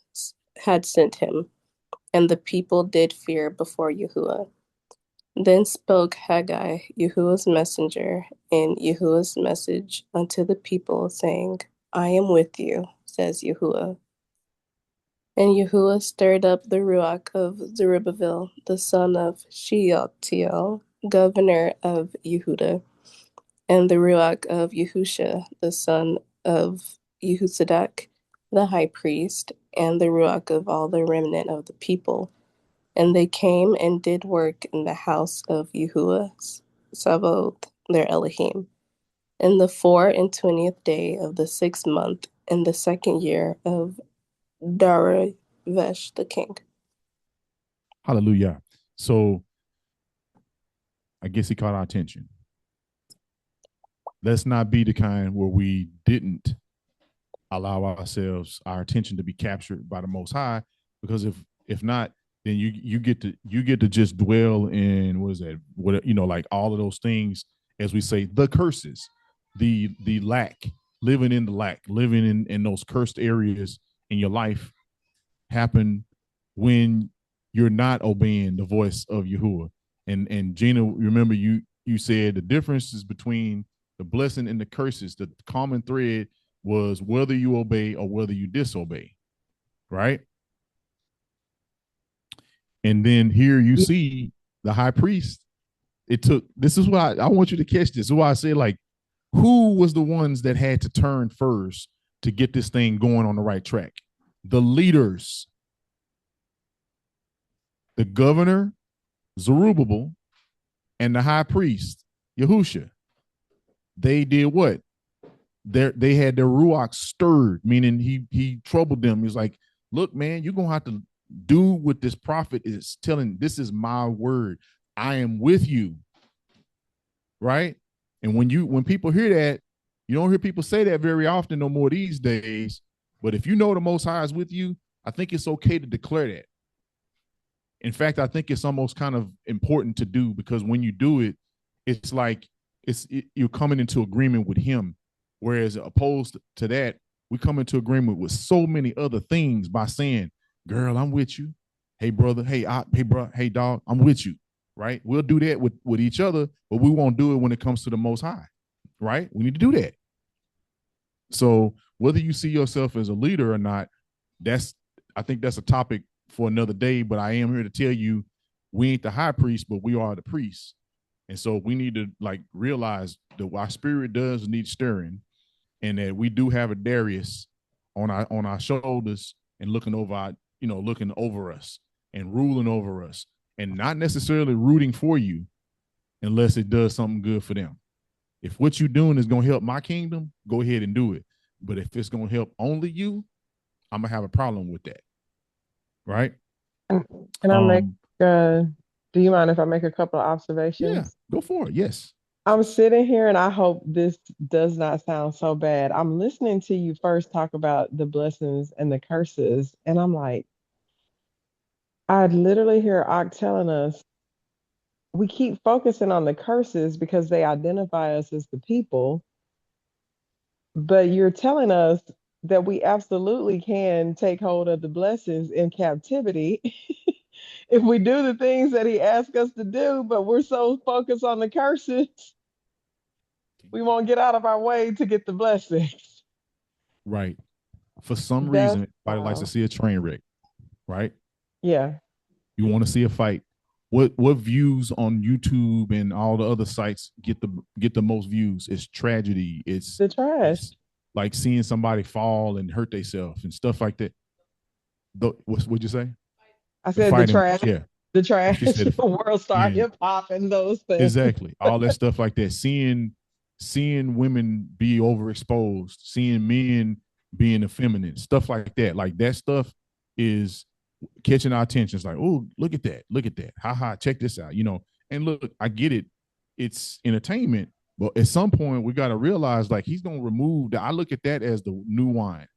had sent him, and the people did fear before Yahuwah. Then spoke Haggai, Yahuwah's messenger, in Yahuwah's message unto the people, saying, I am with you, says Yahuwah. And Yahuwah stirred up the ruach of Zerubbabel, the son of Shealtiel, governor of Yehuda, and the ruach of Yahusha, the son of Jehozadak, the high priest, and the ruach of all the remnant of the people. And they came and did work in the house of Yahuwah Sabaoth, their Elohim, in the 24th day of the 6th month, in the 2nd year of Darivesh the king. Hallelujah. So I guess he caught our attention. Let's not be the kind where we didn't allow our attention to be captured by the Most High, because if not, then you get to just dwell in, what is that, what, like all of those things, as we say, the curses, the lack, living in the lack, living in those cursed areas in your life happen when you're not obeying the voice of Yahuwah. And Gina, remember you said the differences between the blessing and the curses, the common thread was whether you obey or whether you disobey, right? And then here you see the high priest. This is why I want you to catch this. This is why I say, like, who was the ones that had to turn first to get this thing going on the right track? The leaders, the governor, Zerubbabel, and the high priest, Yahusha. They did what? They had their ruach stirred, meaning he troubled them. He's like, look, man, you're gonna have to do what this prophet is telling. This is my word. I am with you. Right? And when people hear that, you don't hear people say that very often no more these days. But if you know the Most High is with you, I think it's okay to declare that. In fact, I think it's almost kind of important to do, because when you do it, it's like you're coming into agreement with him. Whereas opposed to that, we come into agreement with so many other things by saying, girl, I'm with you. Hey, brother. Hey, bro. Hey, dog, I'm with you. Right? We'll do that with each other, but we won't do it when it comes to the Most High. Right? We need to do that. So whether you see yourself as a leader or not, I think that's a topic for another day, but I am here to tell you, we ain't the high priest, but we are the priests. And so we need to realize that our spirit does need stirring, and that we do have a Darius on our shoulders and looking over us and ruling over us, and not necessarily rooting for you unless it does something good for them. If what you're doing is going to help my kingdom, go ahead and do it. But if it's going to help only you, I'm going to have a problem with that. Right? Can I make, do you mind if I make a couple of observations? Yeah, go for it. Yes. I'm sitting here and I hope this does not sound so bad. I'm listening to you first talk about the blessings and the curses, and I'm like, I'd literally hear Ak telling us we keep focusing on the curses because they identify us as the people, but you're telling us that we absolutely can take hold of the blessings in captivity if we do the things that he asked us to do, but we're so focused on the curses, we won't get out of our way to get the blessings. Right. For some That's reason, everybody likes to see a train wreck, right? Yeah. You want to see a fight. What views on YouTube and all the other sites get the most views? It's tragedy. It's the trash. It's like seeing somebody fall and hurt themselves and stuff like that. What'd you say? I said the trash. Yeah. The trash. The world star hip hop and those things. Exactly. All that stuff like that. Seeing women be overexposed, seeing men being effeminate, stuff like that. Like that stuff is catching our attention. It's like, oh, look at that. Look at that. Ha ha, check this out. And look, I get it. It's entertainment, But at some point, we got to realize like he's gonna remove that. I look at that as the new wine,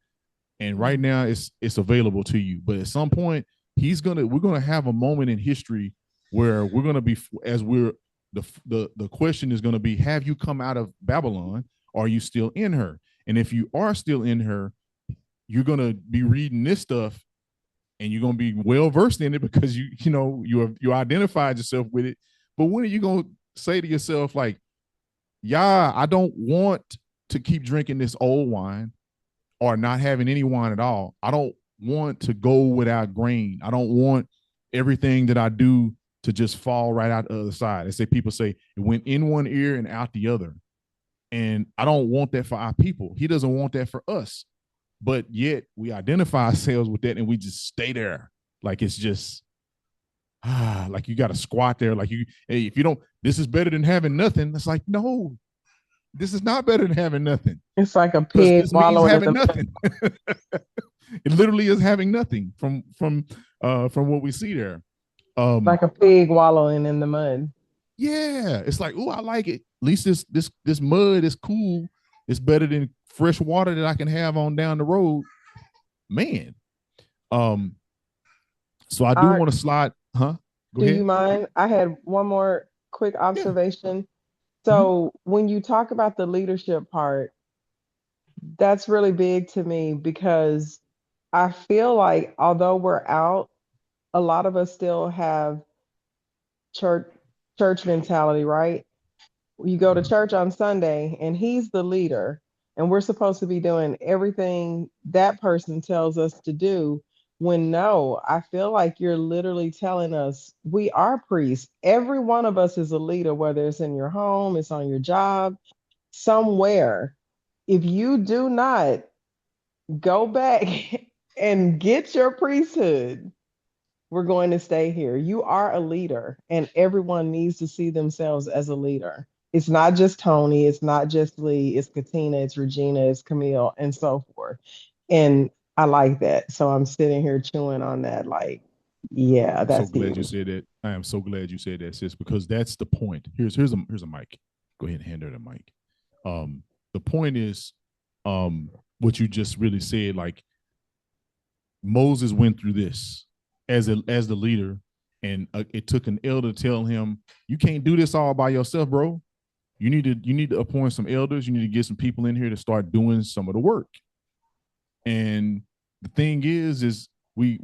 and right now it's available to you. But at some point, we're gonna have a moment in history where we're gonna be as we're the question is gonna be: have you come out of Babylon? Or are you still in her? And if you are still in her, you're gonna be reading this stuff, and you're gonna be well versed in it because you identified yourself with it. But when are you gonna say to yourself like, yeah, I don't want to keep drinking this old wine or not having any wine at all. I don't want to go without grain. I don't want everything that I do to just fall right out the other side. They say people say it went in one ear and out the other. And I don't want that for our people. He doesn't want that for us. But yet we identify ourselves with that and we just stay there. Like it's just like you got to squat there. Like hey, if you don't, this is better than having nothing. It's like, no, this is not better than having nothing. It's like a pig wallowing having nothing. It literally is having nothing from what we see there. Like a pig wallowing in the mud. Yeah, it's like, oh, I like it. At least this mud is cool. It's better than fresh water that I can have on down the road. Man. So I do want to slide, huh? Go ahead. You mind? I had one more quick observation. Yeah. So when you talk about the leadership part, that's really big to me because I feel like although we're out, a lot of us still have church mentality, right? You go to church on Sunday and he's the leader and we're supposed to be doing everything that person tells us to do. When no, I feel like you're literally telling us we are priests. Every one of us is a leader, whether it's in your home, it's on your job, somewhere. If you do not go back and get your priesthood, we're going to stay here. You are a leader, and everyone needs to see themselves as a leader. It's not just Tony, it's not just Lee, it's Katina, it's Regina, it's Camille, and so forth. And I like that. So I'm sitting here chewing on that, like, yeah, that's so glad you said that. I am so glad you said that, sis, because that's the point. Here's a mic. Go ahead and hand her the mic. The point is, what you just really said, like Moses went through this as the leader, and it took an elder to tell him, you can't do this all by yourself, bro. You need to appoint some elders. You need to get some people in here to start doing some of the work. And the thing is we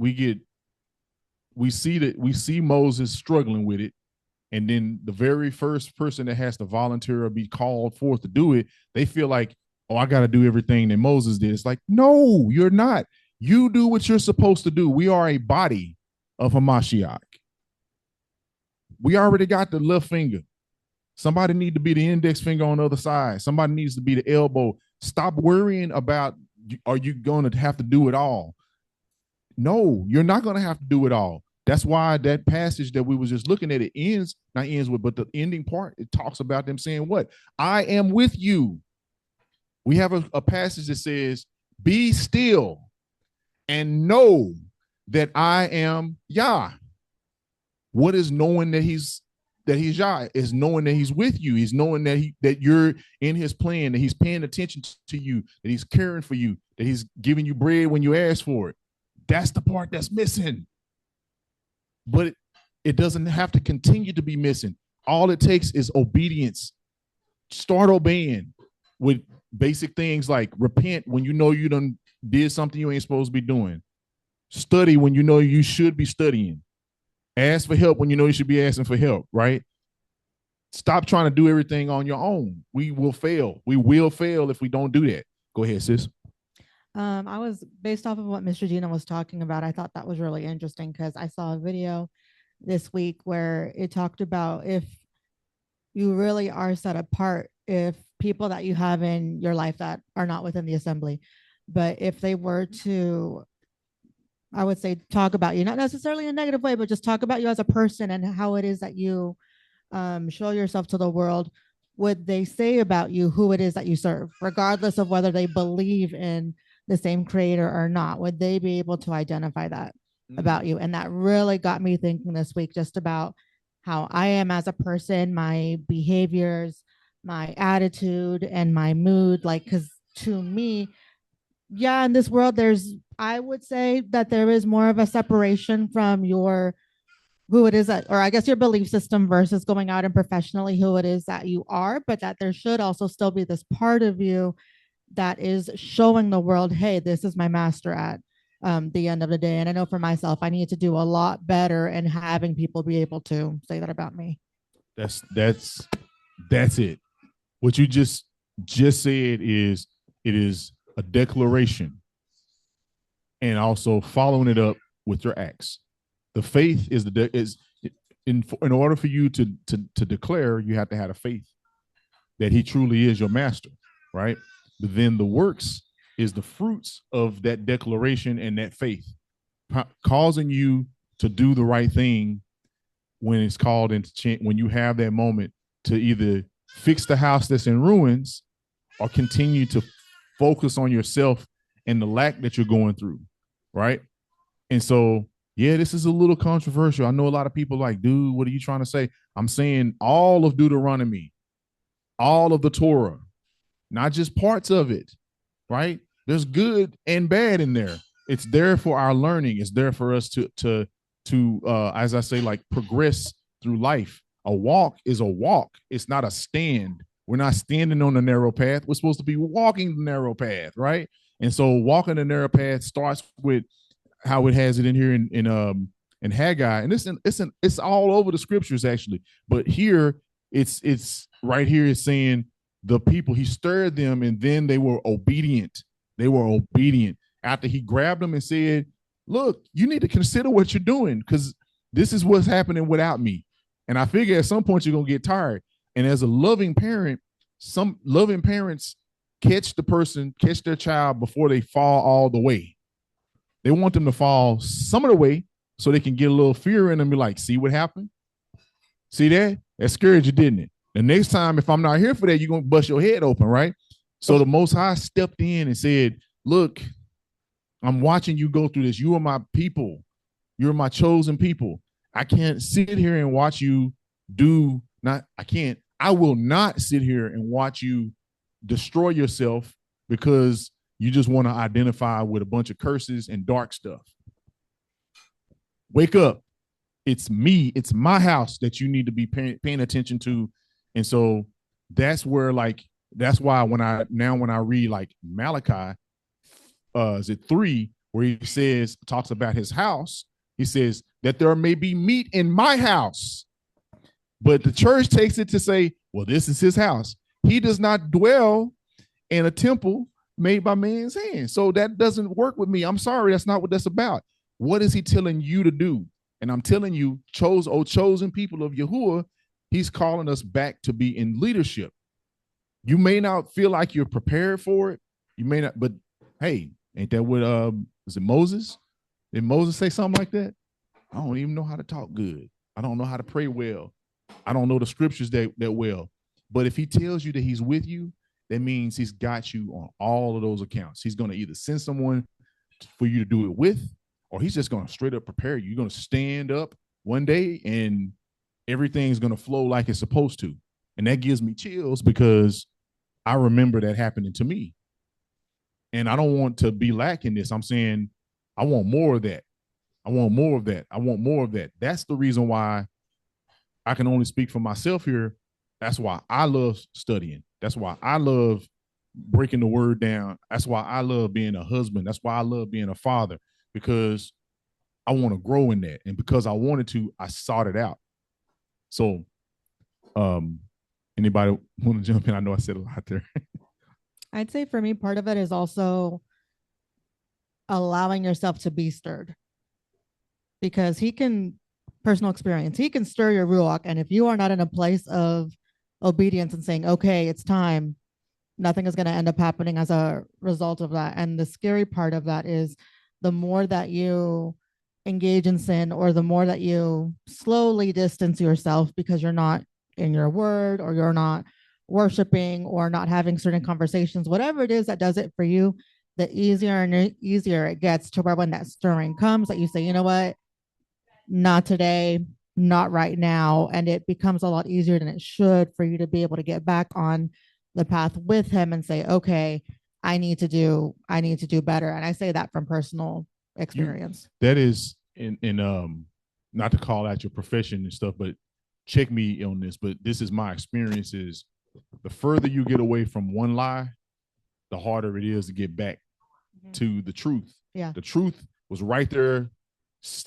see Moses struggling with it, and then the very first person that has to volunteer or be called forth to do it, they feel like, oh, I got to do everything that Moses did. It's like, no, you're not. You do what you're supposed to do. We are a body of Hamashiach. We already got the left finger. Somebody need to be the index finger on the other side. Somebody needs to be the elbow. Stop worrying about, are you going to have to do it all? No, you're not going to have to do it all. That's why that passage that we was just looking at, but the ending part, it talks about them saying what? I am with you. We have a passage that says, be still and know that I am Yah. What is knowing that he's Yah? Is knowing that he's with you. He's knowing that you're in his plan, that he's paying attention to you, that he's caring for you, that he's giving you bread when you ask for it. That's the part that's missing. But it doesn't have to continue to be missing. All it takes is obedience. Start obeying with basic things like repent when you know you done did something you ain't supposed to be doing. Study when you know you should be studying. Ask for help when you know you should be asking for help, right? Stop trying to do everything on your own. We will fail. We will fail if we don't do that. Go ahead, sis. I was based off of what Mr. Gina was talking about. I thought that was really interesting because I saw a video this week where it talked about if you really are set apart, if people that you have in your life that are not within the assembly, but if they were to, I would say, talk about you, not necessarily in a negative way, but just talk about you as a person and how it is that you show yourself to the world, would they say about you who it is that you serve, regardless of whether they believe in the same creator or not? Would they be able to identify that about you? And that really got me thinking this week just about how I am as a person, my behaviors, my attitude and my mood. Like, because to me, yeah, in this world, I would say that there is more of a separation from your who it is that, or I guess your belief system versus going out and professionally who it is that you are, but that there should also still be this part of you that is showing the world, hey, this is my master at the end of the day. And I know for myself, I need to do a lot better and having people be able to say that about me. That's it. What you just said is it is a declaration and also following it up with your acts. The faith is in order for you to declare, you have to have a faith that he truly is your master, right? But then the works is the fruits of that declaration and that faith, causing you to do the right thing when it's called into when you have that moment to either fix the house that's in ruins or continue to focus on yourself and the lack that you're going through, right? And so, yeah, this is a little controversial. I know a lot of people like, dude, what are you trying to say? I'm saying all of Deuteronomy, all of the Torah, not just parts of it, right? There's good and bad in there. It's there for our learning. It's there for us to as I say, like progress through life. A walk is a walk. It's not a stand. We're not standing on the narrow path. We're supposed to be walking the narrow path, right? And so walking the narrow path starts with how it has it in here in Haggai, and it's all over the scriptures actually. But here it's right here. It's saying the people, he stirred them, and then they were obedient. They were obedient after he grabbed them and said, look, you need to consider what you're doing because this is what's happening without me. And I figure at some point you're going to get tired. And as a loving parent, some loving parents catch their child before they fall all the way. They want them to fall some of the way so they can get a little fear in them and be like, see what happened? See that? That scared you, didn't it? The next time, if I'm not here for that, you're going to bust your head open, right? So the Most High stepped in and said, look, I'm watching you go through this. You are my people. You're my chosen people. I can't sit here and watch you I will not sit here and watch you destroy yourself because you just want to identify with a bunch of curses and dark stuff. Wake up. It's me. It's my house that you need to be paying attention to. And so that's where, that's why when I read like Malachi, is it 3, where he talks about his house, he says that there may be meat in my house. But the church takes it to say, well, this is his house. He does not dwell in a temple made by man's hand. So that doesn't work with me. I'm sorry. That's not what that's about. What is he telling you to do? And I'm telling you, chosen people of Yahuwah, he's calling us back to be in leadership. You may not feel like you're prepared for it. You may not, but hey, ain't that what, was it Moses? Did Moses say something like that? I don't even know how to talk good. I don't know how to pray well. I don't know the scriptures that well. But if he tells you that he's with you, that means he's got you on all of those accounts. He's going to either send someone for you to do it with, or he's just going to straight up prepare you. You're going to stand up one day and everything's going to flow like it's supposed to. And that gives me chills because I remember that happening to me. And I don't want to be lacking this. I'm saying I want more of that. I want more of that. I want more of that. That's the reason why I can only speak for myself here. That's why I love studying. That's why I love breaking the word down. That's why I love being a husband. That's why I love being a father, because I want to grow in that. And because I wanted to, I sought it out. So anybody want to jump in? I know I said a lot there. I'd say for me, part of it is also allowing yourself to be stirred, because personal experience, he can stir your ruach. And if you are not in a place of obedience and saying, okay, it's time, nothing is going to end up happening as a result of that. And the scary part of that is the more that you engage in sin, or the more that you slowly distance yourself because you're not in your word, or you're not worshiping, or not having certain conversations, whatever it is that does it for you, the easier and easier it gets to where when that stirring comes, that you say, you know what, not today, not right now. And it becomes a lot easier than it should for you to be able to get back on the path with him and say, okay, I need to do better. And I say that from personal experience. That is in not to call out your profession and stuff, but check me on this. But this is my experience: is the further you get away from one lie, the harder it is to get back to the truth. Yeah. The truth was right there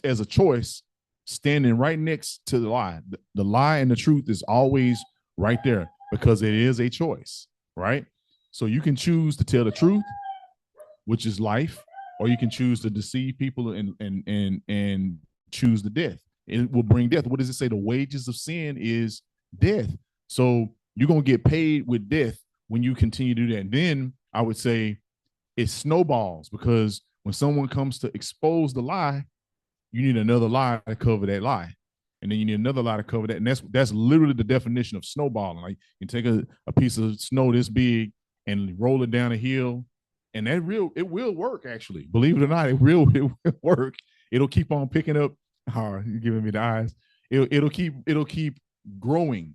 as a choice, standing right next to the lie. The lie and the truth is always right there because it is a choice, right? So you can choose to tell the truth, which is life, or you can choose to deceive people and choose the death. It will bring death. What does it say? The wages of sin is death. So you're gonna get paid with death when you continue to do that. And then I would say it snowballs because when someone comes to expose the lie, you need another lie to cover that lie. And then you need another lie to cover that. And that's literally the definition of snowballing. Like you can take a piece of snow this big and roll it down a hill. And it will work actually. Believe it or not, it will work. It'll keep on picking up. Oh, you're giving me the eyes. It'll keep growing.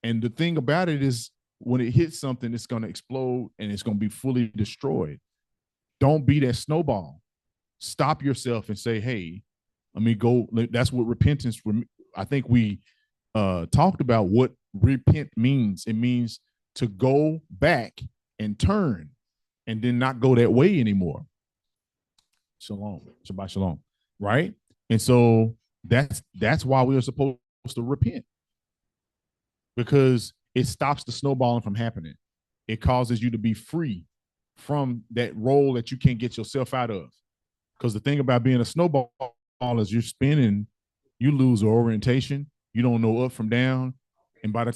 And the thing about it is when it hits something, it's gonna explode and it's gonna be fully destroyed. Don't be that snowball. Stop yourself and say, hey, let me go. That's what repentance. I think we talked about what repent means. It means to go back and turn and then not go that way anymore. Shalom. Shabbat shalom. Right? And so that's why we are supposed to repent. Because it stops the snowballing from happening. It causes you to be free from that role that you can't get yourself out of. Because the thing about being a snowball is you're spinning, you lose orientation, you don't know up from down, and by the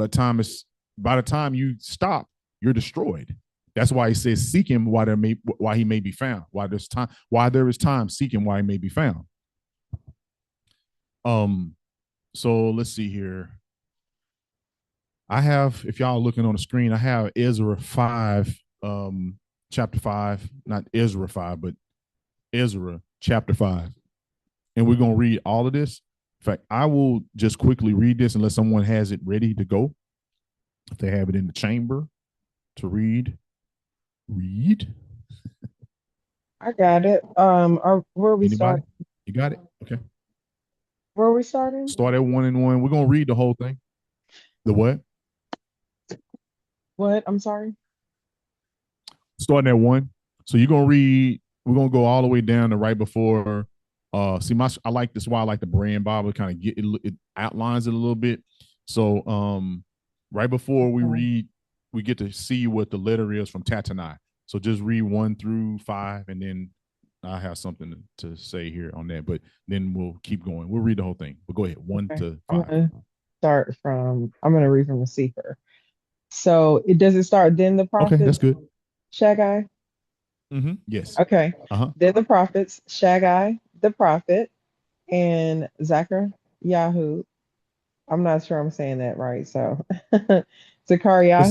time you stop, you're destroyed. That's why he says, "Seek him while he may be found. While there is time, seek him while he may be found." So let's see here. I have, if y'all are looking on the screen, I have Ezra 5, chapter 5, not Ezra 5, but Ezra chapter 5. And we're going to read all of this. In fact, I will just quickly read this unless someone has it ready to go. If they have it in the chamber to read. I got it. Where are we Anybody? starting? You got it? Okay. Where are we starting? Start at 1 and 1. We're going to read the whole thing. The what? What? I'm sorry. Starting at 1. So you're going to read, we're going to go all the way down to right before. I like this. Why I like the brand Bible. Kind of it outlines it a little bit. So right before we read, we get to see what the letter is from Tatanai. So just read 1 through 5, and then I have something to say here on that. But then we'll keep going. We'll read the whole thing. But go ahead, 1 to 5. I'm gonna read from the Sefer. So does it start then the prophets? Okay, that's good. Shagai? Yes. Okay. Then the prophets, Shagai, the prophet, and Zachariah. I'm not sure I'm saying that right. So Zachariah,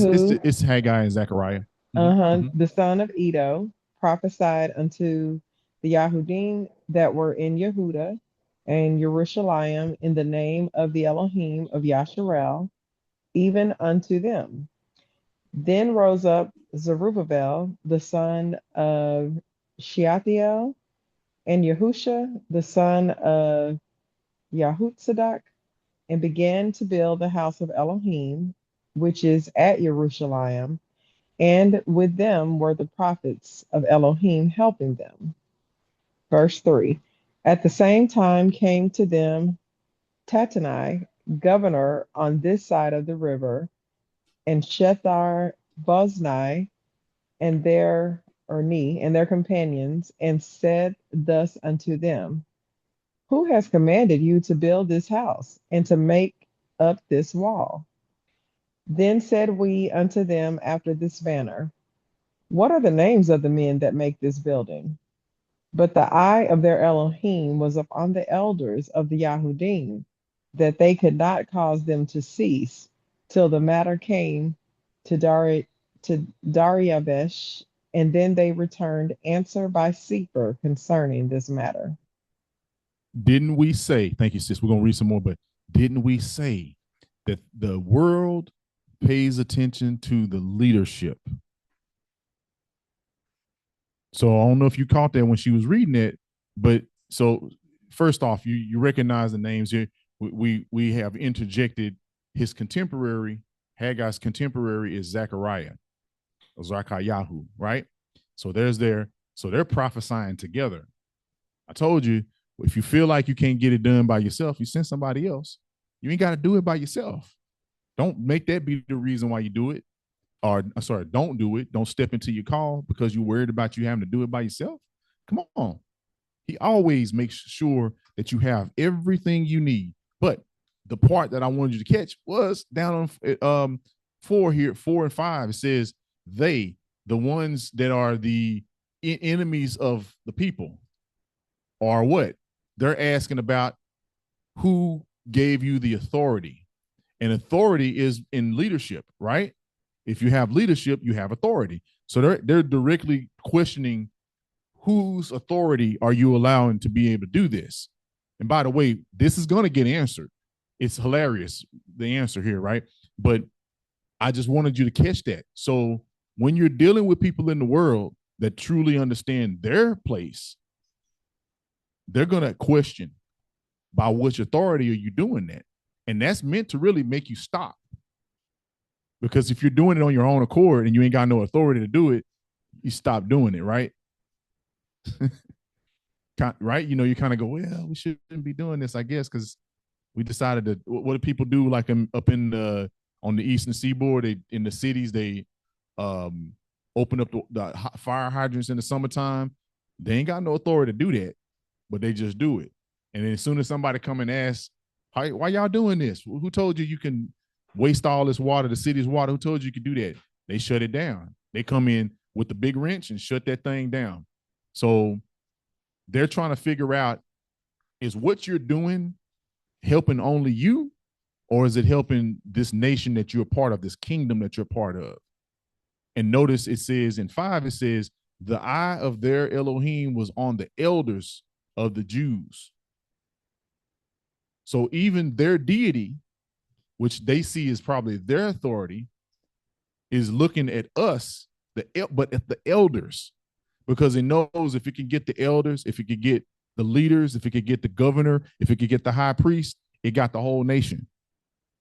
It's Haggai and Zechariah. the son of Edo, prophesied unto the Yahudim that were in Yehuda and Jerusalem in the name of the Elohim of Yasharel, even unto them. Then rose up Zerubbabel, the son of Shealtiel, and Yahusha, the son of Yahutzadak, and began to build the house of Elohim, which is at Jerusalem, and with them were the prophets of Elohim helping them. Verse 3. At the same time came to them Tattenai, governor on this side of the river, and Shethar Bozni and their companions, and said thus unto them, who has commanded you to build this house and to make up this wall? Then said we unto them after this manner, what are the names of the men that make this building? But the eye of their Elohim was upon the elders of the Yahudim, that they could not cause them to cease till the matter came to Dariabesh, and then they returned answer by Sefer concerning this matter. Didn't we say, thank you, sis, we're going to read some more, but didn't we say that the world pays attention to the leadership? So I don't know if you caught that when she was reading it, but so first off, you recognize the names here. We have interjected his contemporary. Haggai's contemporary is Zechariah, or Zachariahu, right? So so they're prophesying together. I told you, if you feel like you can't get it done by yourself, you send somebody else. You ain't got to do it by yourself. Don't make that be the reason why you do it. Or sorry, don't do it. Don't step into your call because you're worried about you having to do it by yourself. Come on. He always makes sure that you have everything you need. But the part that I wanted you to catch was down on 4 and 5. It says the ones that are the enemies of the people, are what? They're asking about who gave you the authority. And authority is in leadership, right? If you have leadership, you have authority. So they're directly questioning whose authority are you allowing to be able to do this? And by the way, this is going to get answered. It's hilarious, the answer here, right? But I just wanted you to catch that. So when you're dealing with people in the world that truly understand their place, they're going to question, by which authority are you doing that? And that's meant to really make you stop. Because if you're doing it on your own accord and you ain't got no authority to do it, you stop doing it, right? Right? You know, you kind of go, well, we shouldn't be doing this, I guess, because we decided to. What do people do? Like up in the on the eastern seaboard, in the cities, they open up the fire hydrants in the summertime. They ain't got no authority to do that, but they just do it. And then as soon as somebody come and ask, why y'all doing this? Who told you can waste all this water, the city's water? Who told you could do that? They shut it down. They come in with the big wrench and shut that thing down. So they're trying to figure out, is what you're doing helping only you, or is it helping this nation that you're a part of, this kingdom that you're part of? And notice it says in 5, it says, the eye of their Elohim was on the elders of the Jews. So even their deity, which they see as probably their authority, is looking at us, but at the elders, because it knows if it can get the elders, if it could get the leaders, if it could get the governor, if it could get the high priest, it got the whole nation.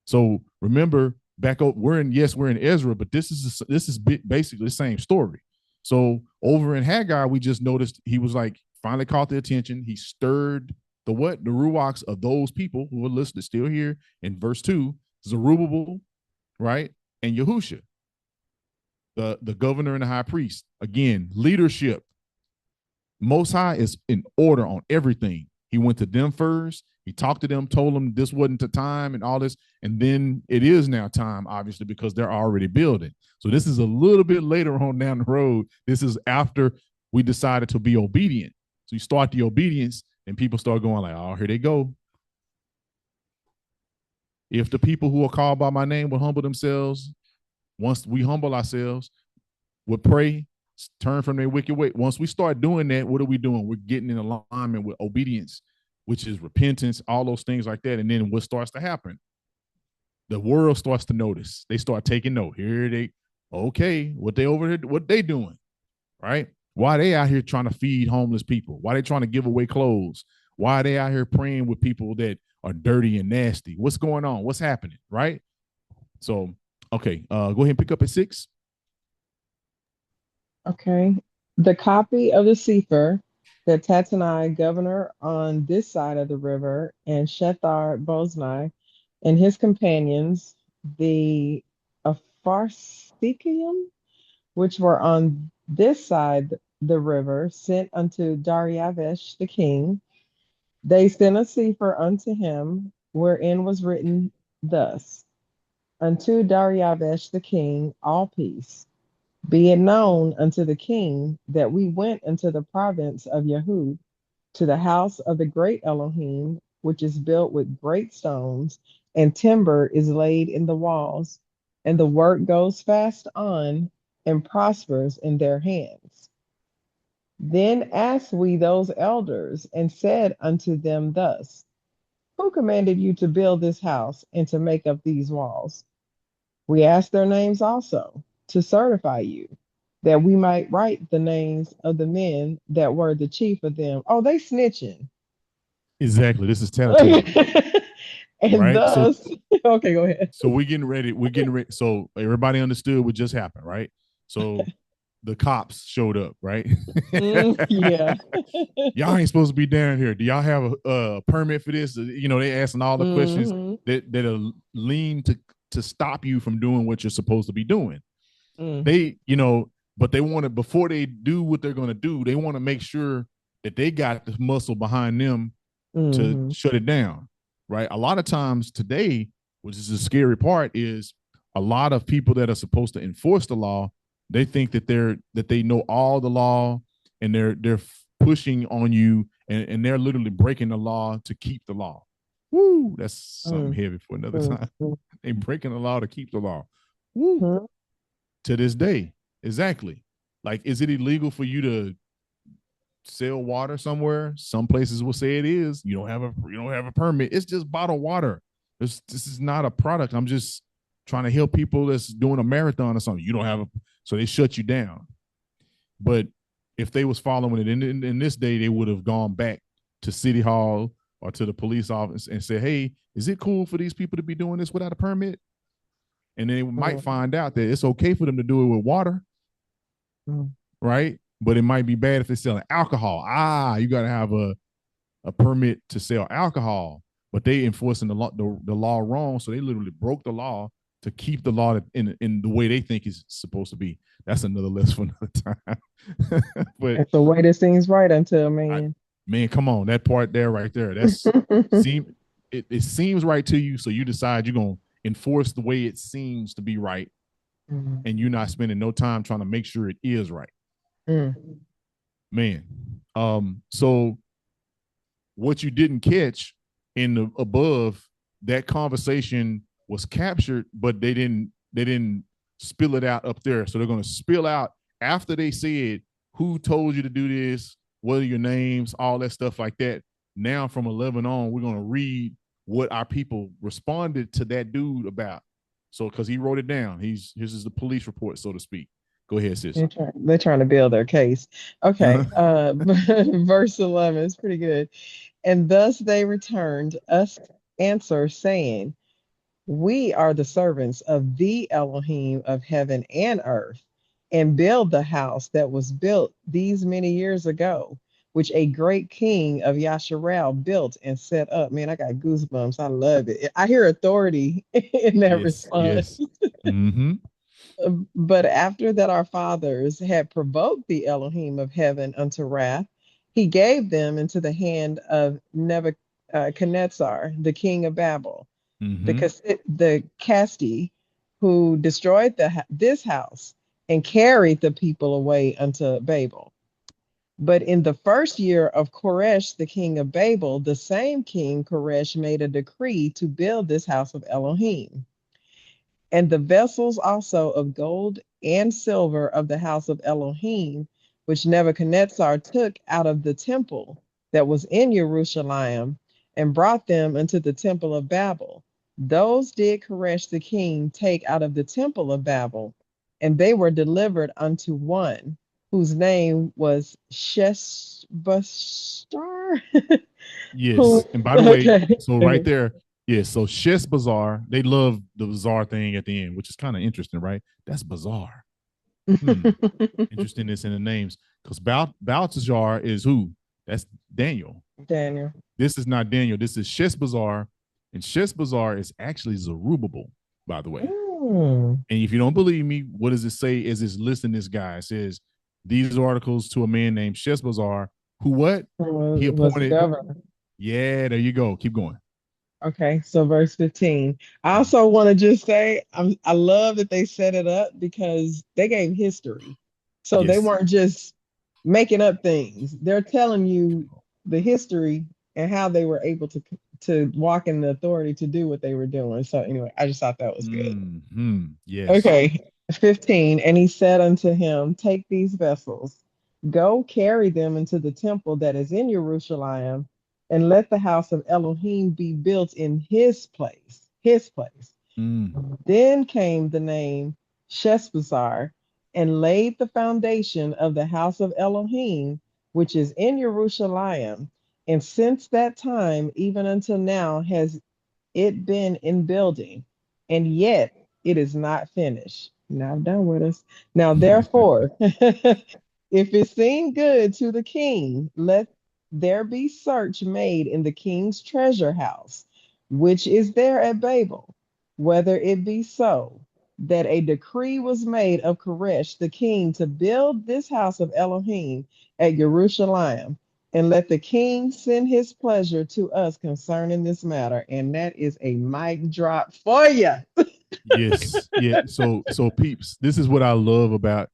So remember, back up, we're in Ezra, but this is basically the same story. So over in Haggai, we just noticed he was like, finally caught the attention. He stirred the ruachs of those people who are listed still here in verse 2, Zerubbabel, right? And Yahusha, the governor and the high priest. Again, leadership. Most High is in order on everything. He went to them first. He talked to them, told them this wasn't the time and all this. And then it is now time, obviously, because they're already building. So this is a little bit later on down the road. This is after we decided to be obedient. So you start the obedience and people start going like, oh, here they go. If the people who are called by my name will humble themselves, once we humble ourselves, would pray, turn from their wicked way. Once we start doing that, what are we doing? We're getting in alignment with obedience, which is repentance, all those things like that. And then what starts to happen? The world starts to notice. They start taking note. Here they, okay, what they over here, what they doing, right? Why are they out here trying to feed homeless people? Why are they trying to give away clothes? Why are they out here praying with people that are dirty and nasty? What's going on? What's happening, right? So, okay, go ahead and pick up at 6. Okay. The copy of the Sefer that Tatanai, governor on this side of the river, and Shethar Boznai and his companions, the Apharsikium, which were on this side the river, sent unto Dariavesh the king. They sent a Sefer unto him, wherein was written thus: Unto Dariavesh the king, all peace. Be it known unto the king that we went into the province of Yehud, to the house of the great Elohim, which is built with great stones, and timber is laid in the walls, and the work goes fast on and prospers in their hands. Then asked we those elders and said unto them thus, who commanded you to build this house and to make up these walls? We asked their names also to certify you, that we might write the names of the men that were the chief of them. Oh, they snitching. Exactly. This is Tattletale, And right? So thus, okay, go ahead. so we're getting ready. We're getting ready. So everybody understood what just happened, right? So the cops showed up, right? Yeah. Y'all ain't supposed to be down here. Do y'all have a permit for this? You know, they asking all the questions that are lean to stop you from doing what you're supposed to be doing. They, you know, but they want to, before they do what they're going to do, they want to make sure that they got the muscle behind them to shut it down, right? A lot of times today, which is the scary part, is a lot of people that are supposed to enforce the law, they think that they know all the law, and they're pushing on you, and they're literally breaking the law to keep the law. Woo, that's something heavy for another time. They breaking the law to keep the law. Woo. To this day, exactly. Like, is it illegal for you to sell water somewhere? Some places will say it is. You don't have a permit. It's just bottled water. This is not a product. I'm just trying to help people that's doing a marathon or something. You don't have a, so they shut you down. But if they was following it in this day, they would have gone back to City Hall or to the police office and said, hey, is it cool for these people to be doing this without a permit? And then they might find out that it's okay for them to do it with water, right? But it might be bad if they're selling alcohol. You got to have a permit to sell alcohol. But they enforcing the law wrong, so they literally broke the law to keep the law in the way they think is supposed to be. That's another lesson for another time. But that's the way that seems right until man. Man, come on, that part there, right there. That's it seems right to you, so you decide you're gonna enforce the way it seems to be right, and you're not spending no time trying to make sure it is right. Man, so what you didn't catch in the above, that conversation was captured, but they didn't spill it out up there. So they're going to spill out after they said who told you to do this, what are your names, all that stuff like that. Now from 11 on, we're going to read what our people responded to that dude about. So because he wrote it down, this is the police report, so to speak. Go ahead, sis. They're trying to build their case. Okay. Verse 11 is pretty good. And thus they returned us answer, saying, we are the servants of the Elohim of heaven and earth, and build the house that was built these many years ago, which a great king of Yasharel built and set up. Man, I got goosebumps. I love it. I hear authority in that response. Yes. But after that our fathers had provoked the Elohim of heaven unto wrath, he gave them into the hand of Nebuchadnezzar, the king of Babel, the Casti, who destroyed this house and carried the people away unto Babel. But in the first year of Koresh, the king of Babel, the same king Koresh made a decree to build this house of Elohim. And the vessels also of gold and silver of the house of Elohim, which Nebuchadnezzar took out of the temple that was in Jerusalem, and brought them into the temple of Babel. Those did Koresh the king take out of the temple of Babel, and they were delivered unto one whose name was Sheshbazzar. Yes. And by the way, so right there, so Sheshbazzar, they love the bizarre thing at the end, which is kind of interesting, right? That's bizarre. Interestingness in the names. Because Balthazar is who? That's Daniel. This is not Daniel. This is Sheshbazzar. And Sheshbazzar is actually Zerubbabel, by the way. And if you don't believe me, what does it say as it's listing this guy? It says, these articles to a man named Sheshbazzar, who what? He appointed. Governor. Yeah, there you go. Keep going. Okay, so verse 15. I also want to just say I love that they set it up because they gave history. So they weren't just making up things. They're telling you the history and how they were able to walk in the authority to do what they were doing. So anyway, I just thought that was good. Yes. Okay, 15. And he said unto him, take these vessels, Go carry them into the temple that is in Jerusalem, and let the house of Elohim be built in his place. His place. Mm. Then came the name Sheshbazzar and laid the foundation of the house of Elohim, which is in Jerusalem. And since that time, even until now, has it been in building, and yet it is not finished. Not done with us. Now, therefore, if it seem good to the king, let there be search made in the king's treasure house, which is there at Babel, whether it be so, that a decree was made of Koresh the king to build this house of Elohim at Jerusalem, and let the king send his pleasure to us concerning this matter. And that is a mic drop for you. Yes. Yeah. So peeps, this is what I love about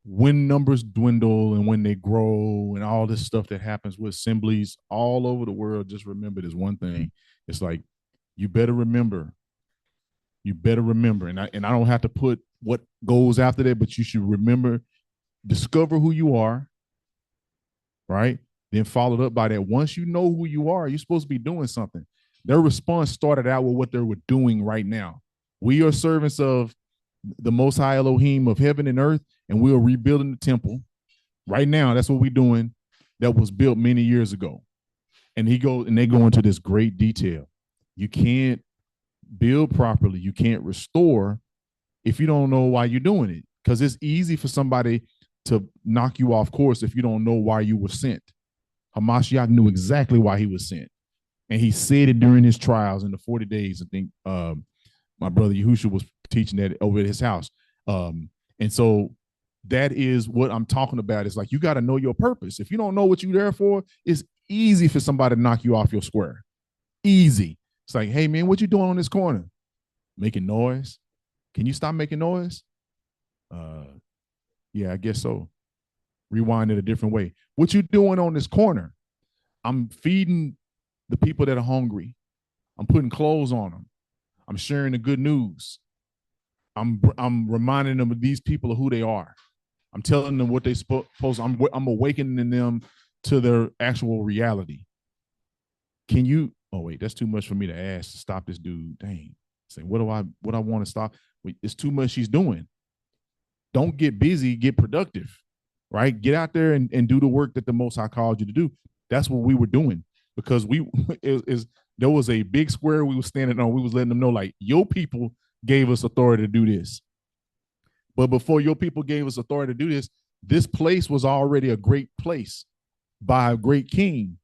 when numbers dwindle and when they grow and all this stuff that happens with assemblies all over the world, just remember this one thing. It's like you better remember. You better remember. And I don't have to put what goes after that, but you should remember, discover who you are, right? Then followed up by that. Once you know who you are, you're supposed to be doing something. Their response started out with what they were doing right now. We are servants of the Most High Elohim of heaven and earth, and we are rebuilding the temple right now. That's what we're doing. That was built many years ago. And they go into this great detail. You can't build properly. You can't restore if you don't know why you're doing it, because it's easy for somebody to knock you off course if you don't know why you were sent. Hamashiach knew exactly why he was sent. And he said it during his trials in the 40 days. I think my brother Yahushua was teaching that over at his house. And so that is what I'm talking about. It's like, you got to know your purpose. If you don't know what you're there for, it's easy for somebody to knock you off your square. Easy. It's like, hey, man, what you doing on this corner? Making noise. Can you stop making noise? Yeah, I guess so. Rewind it a different way. What you doing on this corner? I'm feeding the people that are hungry. I'm putting clothes on them. I'm sharing the good news. I'm reminding them of these people of who they are. I'm telling them what they supposed. I'm awakening them to their actual reality. Can you? Oh wait, that's too much for me to ask to stop this dude. Dang. Say, what I want to stop? Wait, it's too much she's doing. Don't get busy, get productive, right? Get out there and do the work that the Most High called you to do. That's what we were doing, because there was a big square we were standing on. We was letting them know, like, your people gave us authority to do this. But before your people gave us authority to do this place was already a great place by a great king.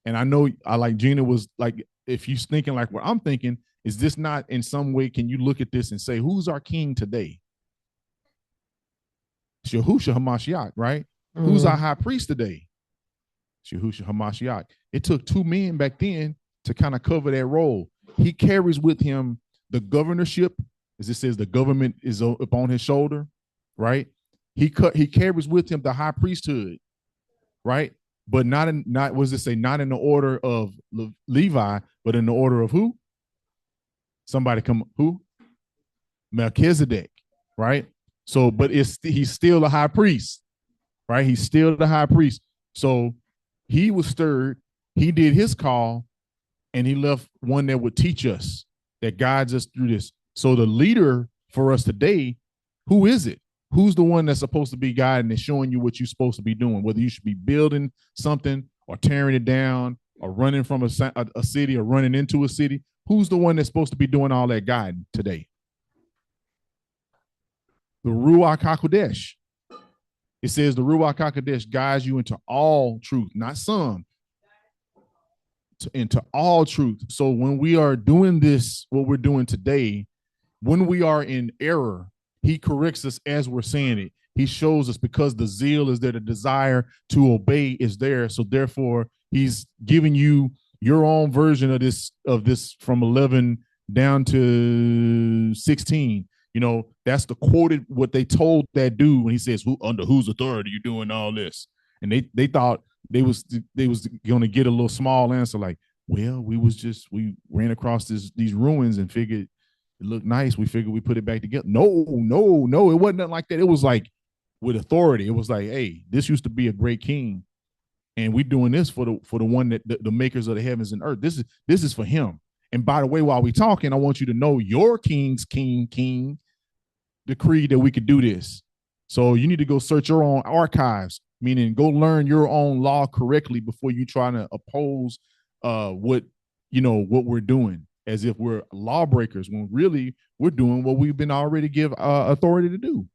And I know Gina was like, if you're thinking like what I'm thinking, is this not in some way, can you look at this and say, who's our king today? It's Yahushua HaMashiach, right? Who's our high priest today? It's Yahushua HaMashiach. It took two men back then to kind of cover that role. He carries with him the governorship, as it says, the government is upon his shoulder, right? He carries with him the high priesthood, right? But not in the order of Levi, but in the order of who? Somebody come, who? Melchizedek, right? So, but he's still a high priest, right? He's still the high priest. So he was stirred. He did his call, and he left one that would teach us, that guides us through this. So the leader for us today, who is it? Who's the one that's supposed to be guiding and showing you what you're supposed to be doing, whether you should be building something or tearing it down or running from a city or running into a city? Who's the one that's supposed to be doing all that guiding today? The Ruach HaKodesh. It says the Ruach HaKodesh guides you into all truth, not some, into all truth. So when we are doing this, what we're doing today, when we are in error, he corrects us as we're saying it. He shows us, because the zeal is there, the desire to obey is there. So therefore, he's giving you your own version of this from 11 down to 16. You know, that's the quoted what they told that dude when he says, under whose authority are you doing all this? And they thought they was going to get a little small answer like, well, we ran across these ruins and figured it looked nice. We figured we put it back together. No, it wasn't nothing like that. It was like, with authority. It was like, hey, this used to be a great king, and we're doing this for the one that the makers of the heavens and earth. This is for him. And by the way, while we talking, I want you to know your king's king decreed that we could do this. So you need to go search your own archives, meaning go learn your own law correctly before you try to oppose what we're doing, as if we're lawbreakers when really we're doing what we've been already give authority to do.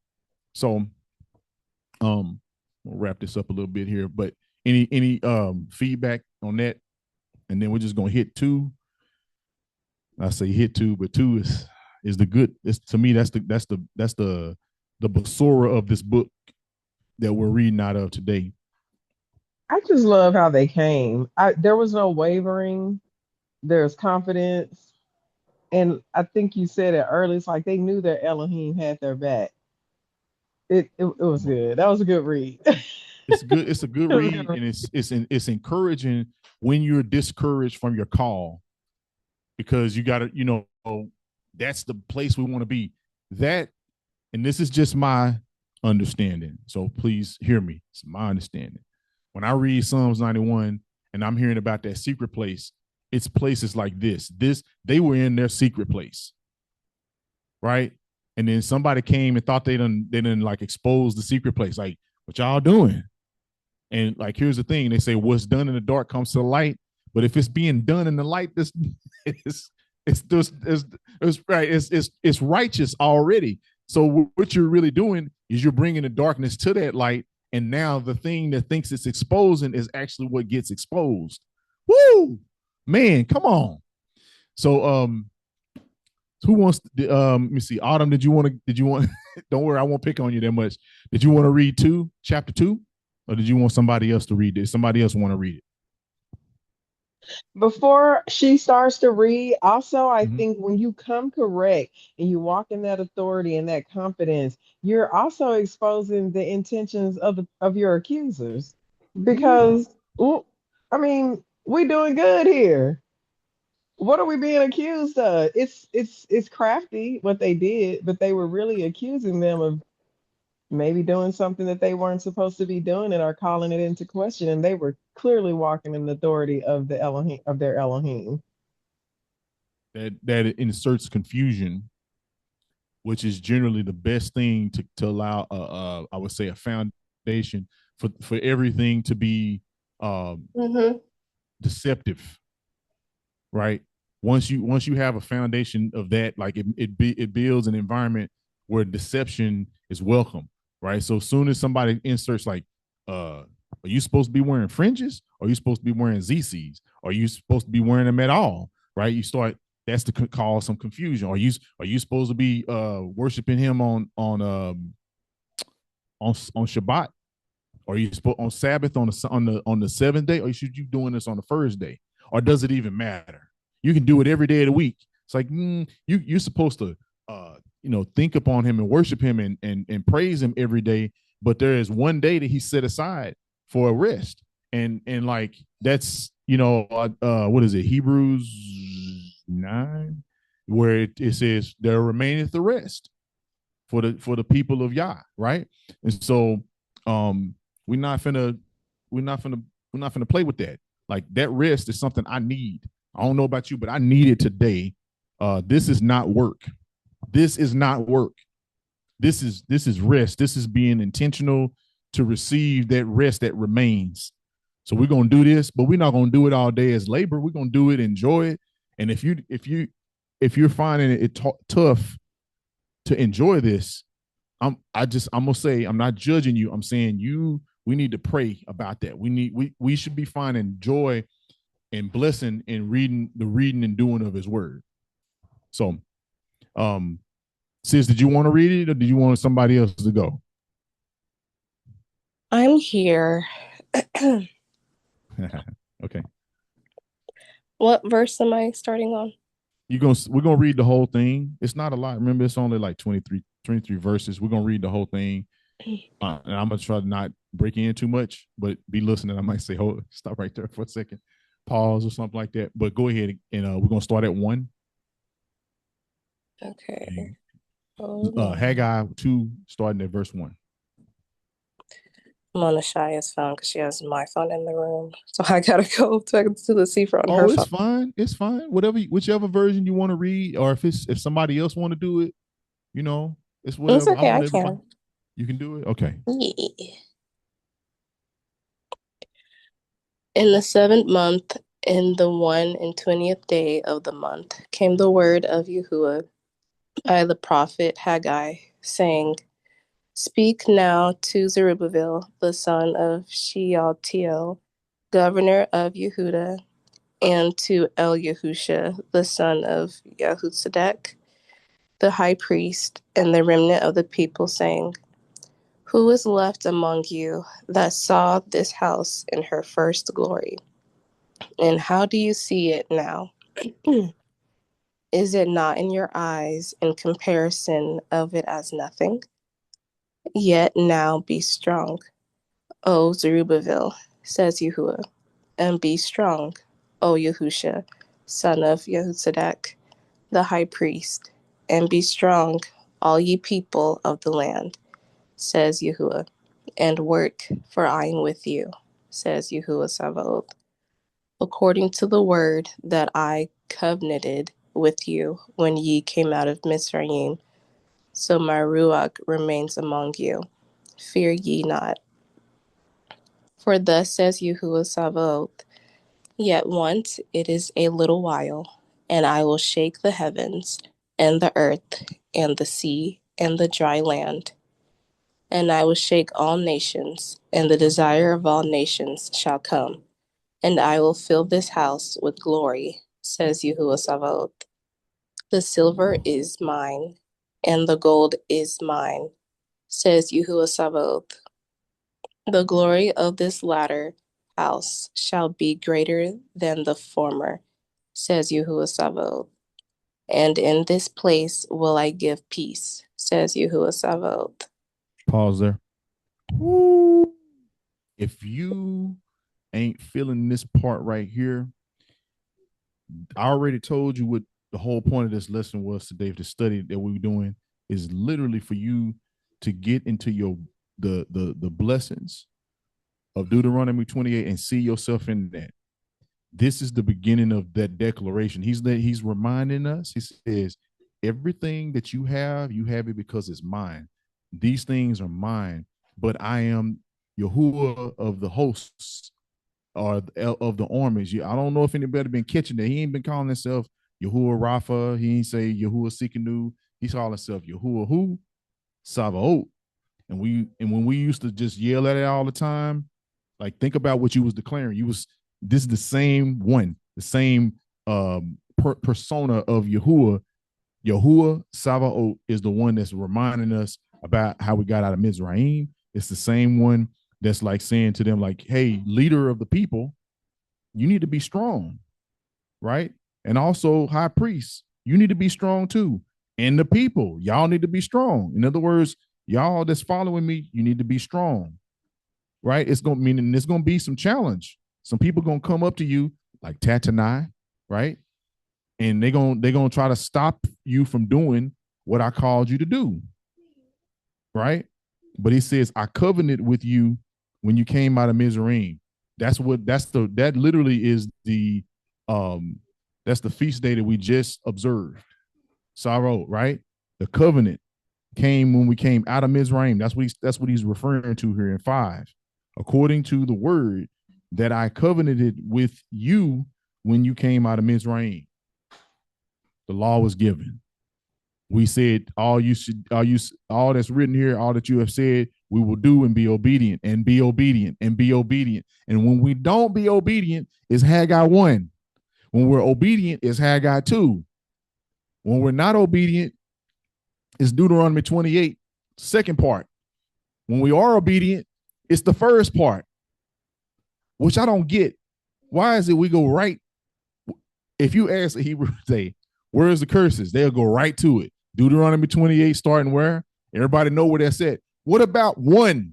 So we'll wrap this up a little bit here, but any feedback on that, and then we're just gonna hit 2. I say hit 2, but 2 is the good. It's, to me, that's the basura of this book that we're reading out of today. I just love how they came. There was no wavering. There's confidence. And I think you said it earlier. It's like they knew that Elohim had their back. It was good. That was a good read. It's good. It's a good read, and it's encouraging when you're discouraged from your call, because you got to, that's the place we want to be. That, and this is just my understanding, so please hear me. It's my understanding. When I read Psalms 91 and I'm hearing about that secret place, it's places like this. They were in their secret place, right? And then somebody came and thought they didn't like expose the secret place. Like, what y'all doing? And like, here's the thing: they say what's done in the dark comes to the light. But if it's being done in the light, it's righteous already. So what you're really doing is you're bringing the darkness to that light, and now the thing that thinks it's exposing is actually what gets exposed. Woo, man, come on. So who wants to, let me see, Autumn, did you want don't worry, I won't pick on you that much. Did you want to read chapter 2, or did you want somebody else to read it? Somebody else want to read it? Before she starts to read, also, I think when you come correct and you walk in that authority and that confidence, you're also exposing the intentions of your accusers. Because, I mean, we're doing good here. What are we being accused of? It's crafty what they did, but they were really accusing them of maybe doing something that they weren't supposed to be doing and are calling it into question. And they were clearly walking in the authority of the Elohim, of their Elohim. That inserts confusion, which is generally the best thing to allow I would say a foundation for everything to be deceptive, right? Once you have a foundation of that, like it builds an environment where deception is welcome, right? So as soon as somebody inserts like, are you supposed to be wearing fringes? Or are you supposed to be wearing ZCs? Are you supposed to be wearing them at all? Right? You start, that's to cause some confusion. Are you supposed to be worshiping him on Shabbat? Or are you supposed on Sabbath on the 7th day? Or should you doing this on the first day? Or does it even matter? You can do it every day of the week. It's like you're supposed to think upon him and worship him and praise him every day. But there is one day that he set aside for a rest. And like that's what is it, Hebrews 9, where it says there remaineth the rest for the people of Yah, right? And so we're not finna play with that. Like that rest is something I need. I don't know about you, but I need it today. This is not work. This is not work. This is rest. This is being intentional to receive that rest that remains. So we're gonna do this, but we're not gonna do it all day as labor. We're gonna do it, enjoy it. And if you're finding it tough to enjoy this, I'm gonna say, I'm not judging you. I'm saying we need to pray about that. We should be finding joy and blessing in reading and doing of his word. So sis, did you want to read it, or did you want somebody else to go? I'm here. Okay. What verse am I starting on? We're gonna read the whole thing. It's not a lot. Remember, it's only like 23 verses. We're gonna read the whole thing. And I'm gonna try to not break in too much, but be listening. I might say, hold, stop right there for a second, pause or something like that. But go ahead, and we're gonna start at 1. Okay. Haggai 2, starting at verse 1. Mona Shaya's phone because she has my phone in the room. So I gotta go to the cipher on her Oh, it's phone. fine. It's fine. Whichever version you want to read, or if somebody else want to do it, it's It's whatever. I okay, I want everybody. can. You can do it. Okay. Yeah. In the 7th month, in the 21st day of the month, came the word of Yahuwah by the prophet Haggai, saying, Speak now to Zerubbabel, the son of Shealtiel, governor of Yehuda, and to El-Yahusha, the son of Yahutzedek, the high priest, and the remnant of the people, saying, Who is left among you that saw this house in her first glory? And how do you see it now? Is it not in your eyes in comparison of it as nothing? Yet now be strong, O Zerubbabel, says Yahuwah, and be strong, O Yahusha, son of Yehuzadek, the high priest, and be strong, all ye people of the land, says Yahuwah, and work, for I am with you, says Yahuwah Sabaoth, according to the word that I covenanted with you when ye came out of Mizraim. So my Ruach remains among you. Fear ye not. For thus says Yahuwah Sabaoth, Yet once it is a little while, and I will shake the heavens, and the earth, and the sea, and the dry land. And I will shake all nations, and the desire of all nations shall come. And I will fill this house with glory, says Yahuwah Sabaoth. The silver is mine, and the gold is mine, says Yahuwah Sabaoth. The glory of this latter house shall be greater than the former, says Yahuwah Sabaoth. And in this place will I give peace, says Yahuwah Sabaoth. Pause there. Woo. If you ain't feeling this part right here, I already told you what the whole point of this lesson was today. The study that we were doing is literally for you to get into the blessings of Deuteronomy 28 and see yourself in that. This is the beginning of that declaration. He's reminding us. He says, everything that you have it because it's mine. These things are mine, but I am Yahuwah of the hosts, or of the armies. I don't know if anybody been catching that. He ain't been calling himself Yahuwah Rapha. He ain't say Yahuwah Sikanu. He's calling himself Yahuwah who? Savaot. And when we used to just yell at it all the time, like, think about what you was declaring. This is the same one, the same persona of Yahuwah. Yahuwah Savaot is the one that's reminding us about how we got out of Mizraim. It's the same one that's like saying to them, like, hey, leader of the people, you need to be strong, right? And also, high priest, you need to be strong too. And the people, y'all need to be strong. In other words, y'all that's following me, you need to be strong, right? It's gonna mean there's gonna be some challenge. Some people gonna come up to you like Tatanai, right? And they're gonna try to stop you from doing what I called you to do, right? But he says, I covenanted with you when you came out of Mizraim. That literally is that's the feast day that we just observed. Sorrow, right? The covenant came when we came out of Mizraim. That's what he's referring to here in 5. According to the word that I covenanted with you when you came out of Mizraim. The law was given. We said all that's written here, all that you have said, we will do, and be obedient, and be obedient, and be obedient. And when we don't be obedient, is Haggai 1. When we're obedient, is Haggai 2. When we're not obedient, is Deuteronomy 28, second part. When we are obedient, it's the first part, which I don't get. Why is it we go right? If you ask a Hebrew say, where's the curses? They'll go right to it. Deuteronomy 28, starting where? Everybody know where that's at. What about 1?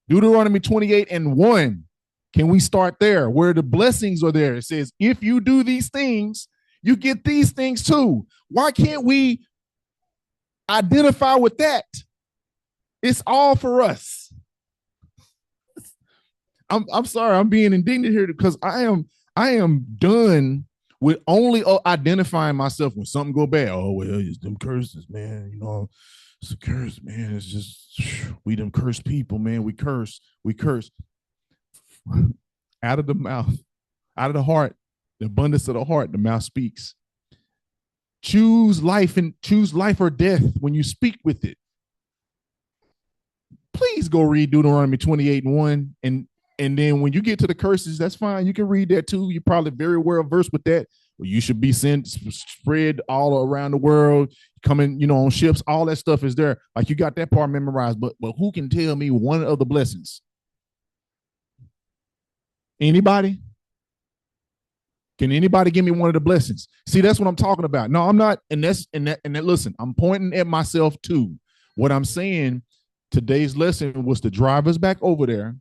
Deuteronomy 28 and 1. Can we start there? Where the blessings are there. It says, if you do these things, you get these things too. Why can't we identify with that? It's all for us. I'm sorry, I'm being indignant here because I am done with only identifying myself when something go bad. Oh well, it's them curses, man. You know, it's a curse, man. It's just we them cursed people, man. We curse out of the mouth, out of the heart, the abundance of the heart, the mouth speaks. Choose life or death when you speak with it. Please go read Deuteronomy 28:1. And then when you get to the curses, that's fine. You can read that too. You're probably very well versed with that. Well, you should be sent, spread all around the world, coming, on ships. All that stuff is there. Like you got that part memorized. But who can tell me one of the blessings? Anybody? Can anybody give me one of the blessings? See, that's what I'm talking about. No, I'm not. And listen, I'm pointing at myself too. What I'm saying, today's lesson was to drive us back over there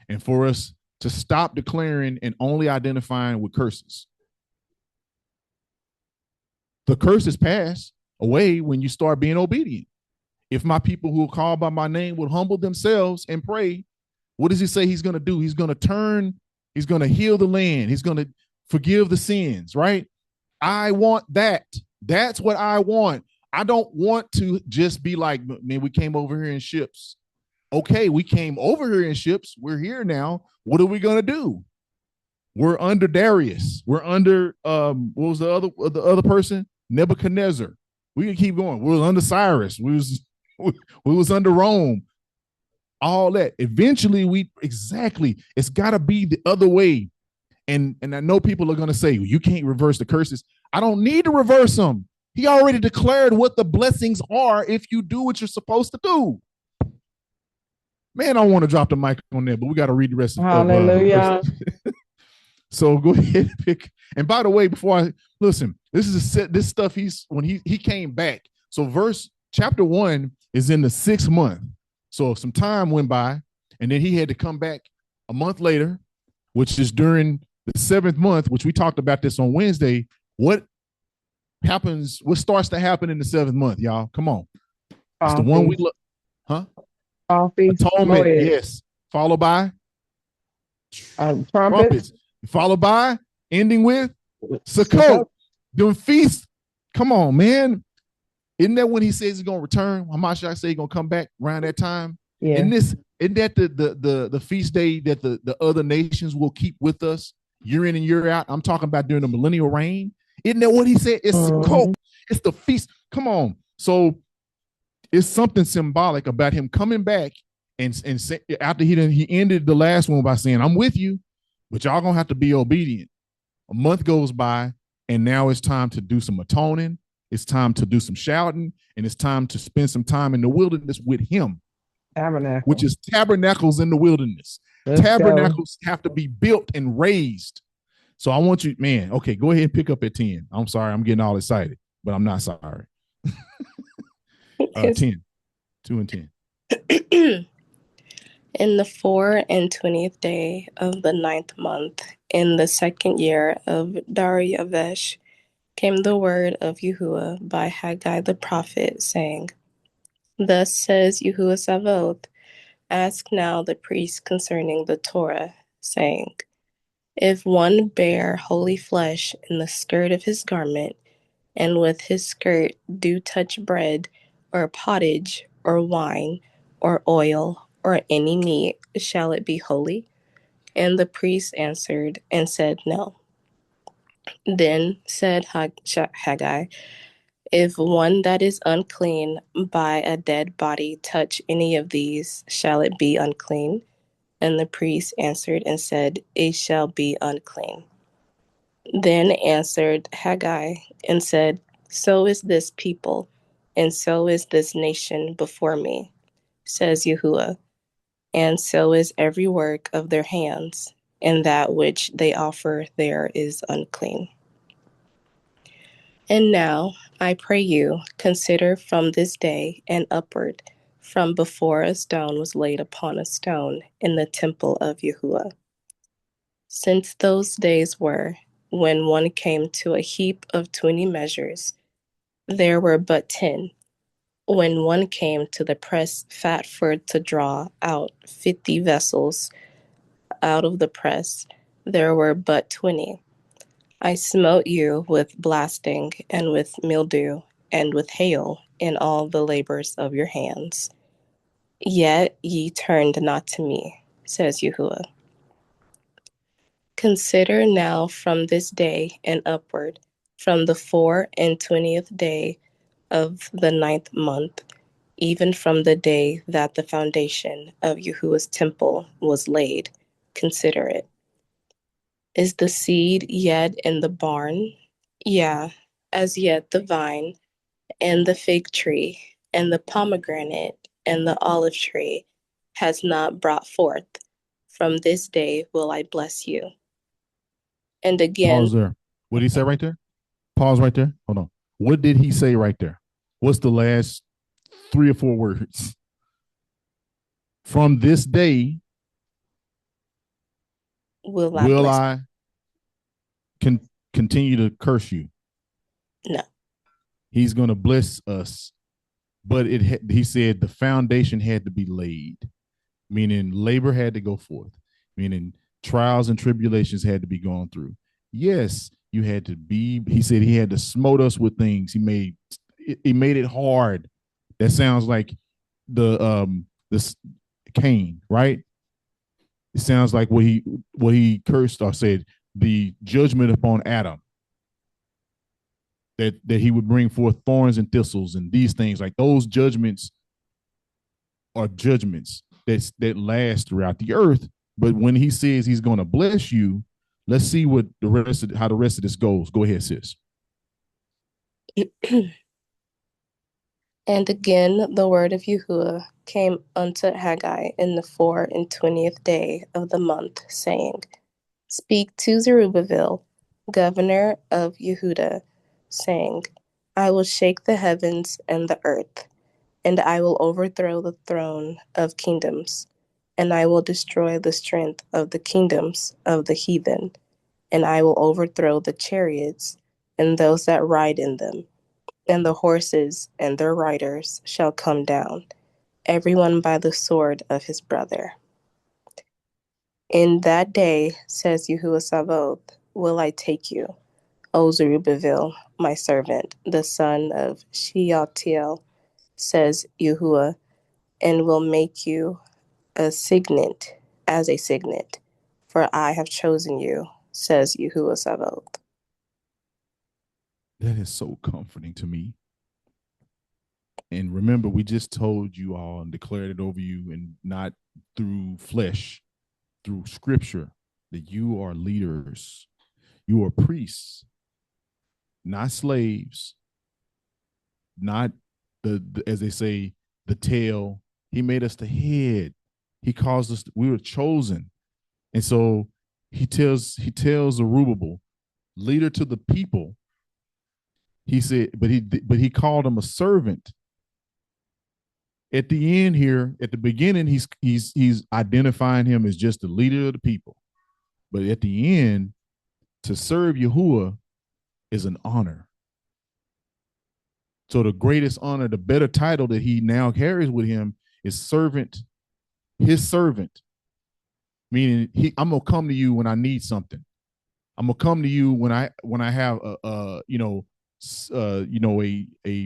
and for us to stop declaring and only identifying with curses. The curses pass away when you start being obedient. If my people who are called by my name would humble themselves and pray, what does he say he's going to do? He's going to heal the land. He's going to forgive the sins, right? I want that. That's what I want. I don't want to just be like, man, we came over here in ships. Okay, we came over here in ships. We're here now. What are we going to do? We're under Darius. We're under what was the other person? Nebuchadnezzar. We can keep going. We were under Cyrus. We was under Rome. All that. Eventually, it's got to be the other way. And I know people are going to say, well, you can't reverse the curses. I don't need to reverse them. He already declared what the blessings are if you do what you're supposed to do. Man, I want to drop the mic on there, but we got to read the rest Hallelujah. So go ahead and pick. And by the way, before I listen, this stuff when he came back. So chapter 1 is in the 6th month. So some time went by, and then he had to come back a month later, which is during the 7th month, which we talked about this on Wednesday. What starts to happen in the 7th month, y'all? Come on. It's the one we look, huh? Atonement, yes. Followed by trumpets. Followed by ending with Sukkot. Doing feast. Come on, man. Isn't that when he says he's gonna return? How much I say he's gonna come back around that time? Yeah. Isn't that the feast day that the other nations will keep with us year in and year out? I'm talking about during the millennial reign. Isn't that what he said? It's Sukkot. It's the feast. Come on. So it's something symbolic about him coming back and after he ended the last one by saying, I'm with you, but y'all gonna have to be obedient. A month goes by, and now it's time to do some atoning. It's time to do some shouting, and it's time to spend some time in the wilderness with him. Tabernacle. Which is tabernacles in the wilderness. Tabernacles have to be built and raised. So I want you, man, okay, go ahead and pick up at 10. I'm sorry, I'm getting all excited, but I'm not sorry. 10, 2 and 10. In the 24th day of the 9th month, in the 2nd year of Darius, came the word of Yahuwah by Haggai the prophet, saying, Thus says Yahuwah Sabaoth, ask now the priest concerning the Torah, saying, If one bear holy flesh in the skirt of his garment, and with his skirt do touch bread, or pottage, or wine, or oil, or any meat, shall it be holy? And the priest answered and said, No. Then said Haggai, If one that is unclean by a dead body touch any of these, shall it be unclean? And the priest answered and said, It shall be unclean. Then answered Haggai and said, So is this people, and so is this nation before me, says Yahuwah, and so is every work of their hands, and that which they offer there is unclean. And now, I pray you, consider from this day and upward, from before a stone was laid upon a stone in the temple of Yahuwah. Since those days were, when one came to a heap of 20 measures, there were but 10. When one came to the press fat for to draw out 50 vessels, out of the press there were but 20. I smote you with blasting, and with mildew, and with hail, in all the labors of your hands. Yet ye turned not to me, says Yahuwah. Consider now from this day and upward, from the 24th day of the 9th month, even from the day that the foundation of Yahuwah's temple was laid, consider it. Is the seed yet in the barn? Yeah, as yet the vine, and the fig tree, and the pomegranate, and the olive tree has not brought forth. From this day will I bless you. And again, Pause there. What did he say right there? Pause right there. Hold on. What did he say right there? What's the last 3 or 4 words? From this day will I continue to curse you? No. He's going to bless us, but he said the foundation had to be laid, meaning labor had to go forth, meaning trials and tribulations had to be gone through. Yes, you had to be. He said he had to smote us with things. He made it hard. That sounds like this Cain, right? It sounds like what he cursed or said, the judgment upon Adam, that he would bring forth thorns and thistles and these things. Like those judgments are judgments that last throughout the earth. But when he says he's going to bless you, let's see how the rest of this goes. Go ahead, sis. And again the word of Yahuwah came unto Haggai in the 24th day of the month, saying, Speak to Zerubbabel, governor of Yehuda, saying, I will shake the heavens and the earth, and I will overthrow the throne of kingdoms, and I will destroy the strength of the kingdoms of the heathen, and I will overthrow the chariots and those that ride in them, and the horses and their riders shall come down, everyone by the sword of his brother. In that day, says Yahuwah Sabaoth, will I take you, O Zerubbabel, my servant, the son of Shealtiel, says Yahuwah, and will make you as a signet, for I have chosen you, says Yahuwah Sabaoth. That is so comforting to me. And remember, we just told you all and declared it over you, and not through flesh, through scripture, that you are leaders. You are priests, not slaves, not as they say, the tail. He made us the head. He caused us, we were chosen. And so he tells Zerubbabel, leader to the people. He said, but he called him a servant. At the end here, at the beginning, he's identifying him as just the leader of the people. But at the end, to serve Yahuwah is an honor. So the greatest honor, the better title that he now carries with him is servant, his servant. Meaning I'm gonna come to you when I need something. I'm gonna come to you when I have a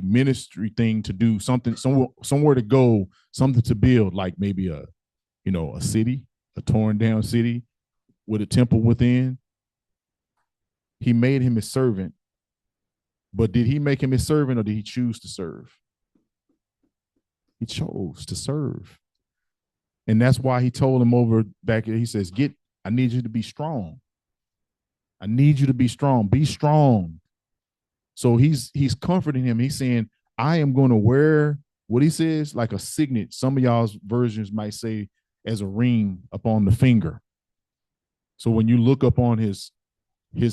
ministry thing to do, something somewhere to go, something to build, like maybe a city, a torn down city with a temple within. He made him his servant, but did he make him his servant, or did he choose to serve? He chose to serve, and that's why he told him over back here. He says, I need you to be strong. I need you to be strong. Be strong. So he's comforting him. He's saying, I am going to wear what he says, like a signet. Some of y'all's versions might say as a ring upon the finger. So when you look up on his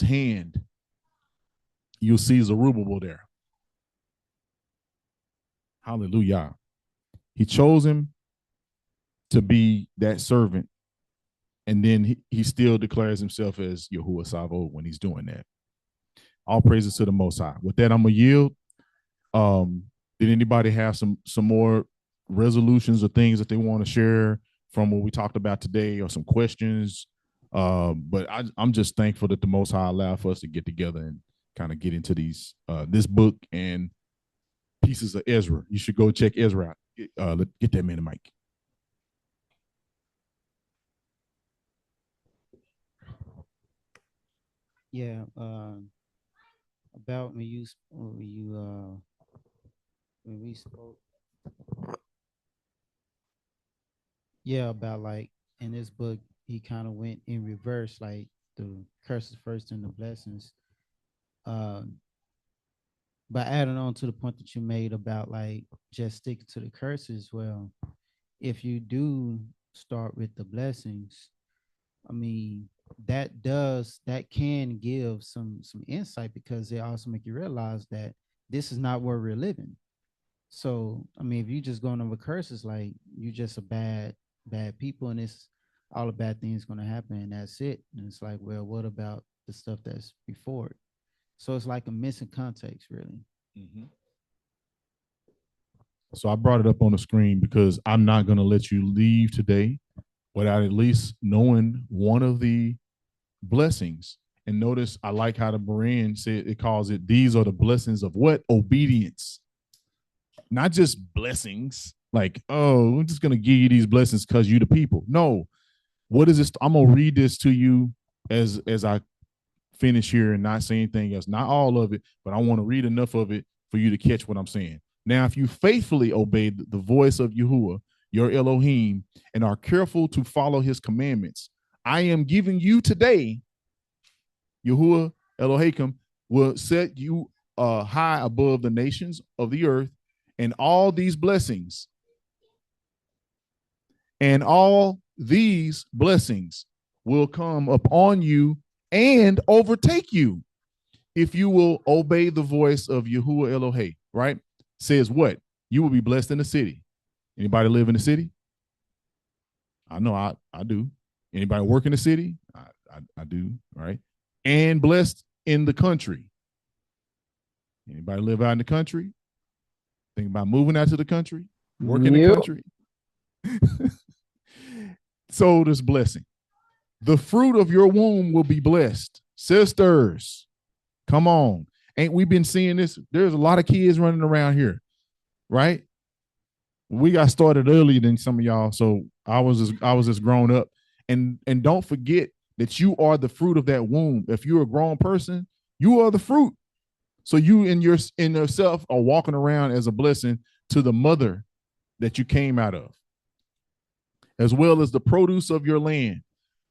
hand, you'll see Zerubbabel there. Hallelujah. He chose him to be that servant. And then he still declares himself as Yahuwah Savo when he's doing that. All praises to the Most High. With that, I'm going to yield. Did anybody have some more resolutions or things that they want to share from what we talked about today, or some questions But I'm just thankful that the Most High allowed for us to get together and kind of get into these this book and pieces of Ezra. You should go check Ezra out. Get that man a mic. Yeah, about when we spoke, yeah, about like in this book, he kind of went in reverse, like the curses first and the blessings. Um, but adding on to the point that you made about like just sticking to the curses, well, if you do start with the blessings, I mean, that can give some insight because it also make you realize that this is not where we're living. So I mean, if you just going over curses, like you just a bad people, and it's all the bad things going to happen, and that's it. And it's like, well, what about the stuff that's before it? So it's like a missing context, really. Mm-hmm. So I brought it up on the screen because I'm not going to let you leave today without at least knowing one of the blessings. And notice I like how the Berean said it calls it, these are the blessings of what? Obedience. Not just blessings, like, oh, I'm just going to give you these blessings because you the people. No. What is this? I'm going to read this to you as I finish here and not say anything else. Not all of it, but I want to read enough of it for you to catch what I'm saying. Now, if you faithfully obey the voice of Yahuwah, your Elohim, and are careful to follow his commandments, I am giving you today, Yahuwah Elohim will set you high above the nations of the earth, and all these blessings and all these blessings will come upon you and overtake you if you will obey the voice of Yahuwah Elohim, right? Says what? You will be blessed in the city. Anybody live in the city? I know I do. Anybody work in the city? I do, right? And blessed in the country. Anybody live out in the country? Think about moving out to the country, work in the country. So there's blessing. The fruit of your womb will be blessed. Sisters, come on. Ain't we been seeing this? There's a lot of kids running around here, right? We got started earlier than some of y'all, so I was just grown up. And don't forget that you are the fruit of that womb. If you're a grown person, you are the fruit. So you in yourself are walking around as a blessing to the mother that you came out of, as well as the produce of your land.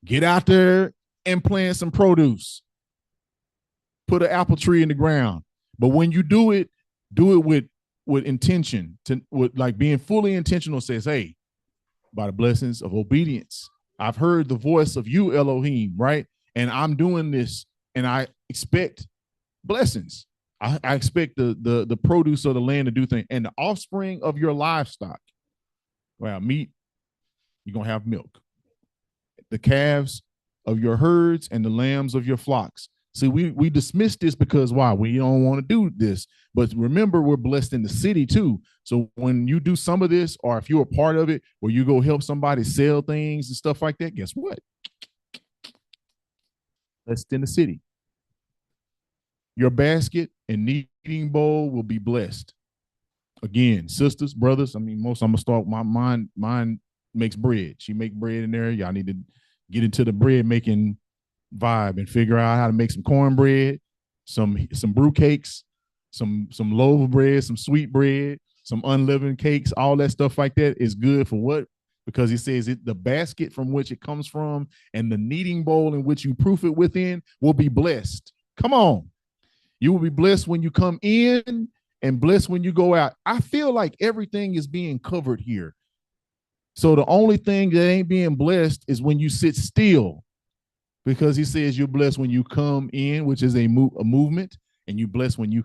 Get out there and plant some produce. Put an apple tree in the ground. But when you do it with intention, with like being fully intentional. Says, hey, by the blessings of obedience, I've heard the voice of you, Elohim, right? And I'm doing this, and I expect blessings. I expect the produce of the land to do things, and the offspring of your livestock. Well, meat, you're gonna have milk. The calves of your herds and the lambs of your flocks. See, we dismiss this because why? We don't want to do this. But remember, we're blessed in the city too. So when you do some of this, or if you're a part of it, where you go help somebody sell things and stuff like that, guess what? Blessed in the city. Your basket and kneading bowl will be blessed. Again, sisters, brothers, I mean, I'm gonna start, mine makes bread. She make bread in there. Y'all need to get into the bread making vibe and figure out how to make some cornbread, some brew cakes, some loaf of bread, some sweet bread, some unleavened cakes. All that stuff like that is good for what? Because he says the basket from which it comes from and the kneading bowl in which you proof it within will be blessed. Come on. You will be blessed when you come in and blessed when you go out. I feel like everything is being covered here. So the only thing that ain't being blessed is when you sit still, because he says you're blessed when you come in, which is a movement, and you blessed when you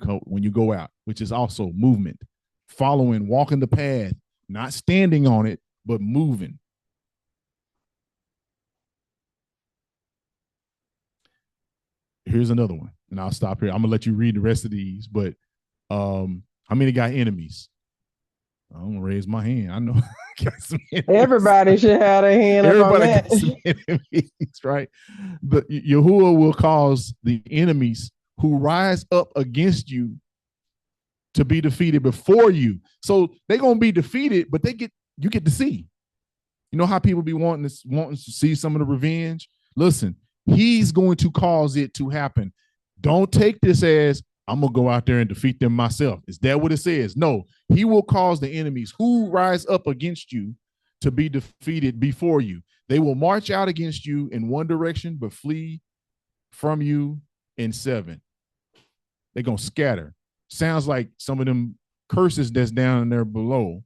go out, which is also movement. Following, walking the path, not standing on it, but moving. Here's another one, and I'll stop here. I'm gonna let you read the rest of these, but how many got enemies? I'm gonna raise my hand. I know Everybody should have their hand up on everybody that. got some enemies, right? But Yahuwah will cause the enemies who rise up against you to be defeated before you. So they're gonna be defeated, but you get to see. You know how people be wanting to see some of the revenge? Listen, he's going to cause it to happen. Don't take this as I'm gonna go out there and defeat them myself. Is that what it says? No, he will cause the enemies who rise up against you to be defeated before you. They will march out against you in one direction, but flee from you in seven. They're gonna scatter. Sounds like some of them curses that's down there below,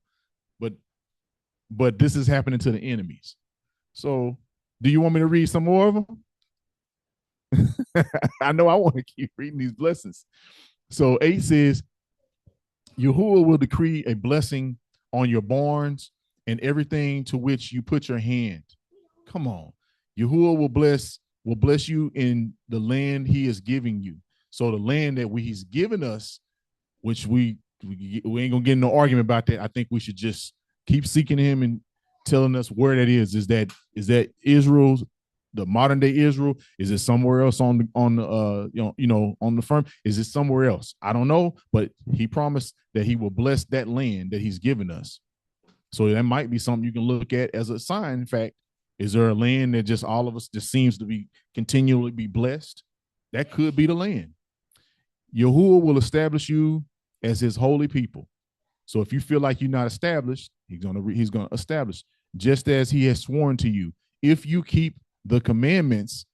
but this is happening to the enemies. So, do you want me to read some more of them? I know I want to keep reading these blessings. So 8 says, Yahuwah will decree a blessing on your barns and everything to which you put your hand. Come on. Yahuwah will bless you in the land he is giving you. So the land that he's given us, which we ain't gonna get in no argument about that. I think we should just keep seeking him and telling us where that is. Is that Israel's, the modern day Israel? Is it somewhere else on the on the firm? Is it somewhere else? I don't know, but he promised that he will bless that land that he's given us. So that might be something you can look at as a sign. In fact, is there a land that just all of us just seems to be continually be blessed? That could be the land. Yahuwah will establish you as his holy people. So if you feel like you're not established, he's gonna establish, just as he has sworn to you, if you keep the commandments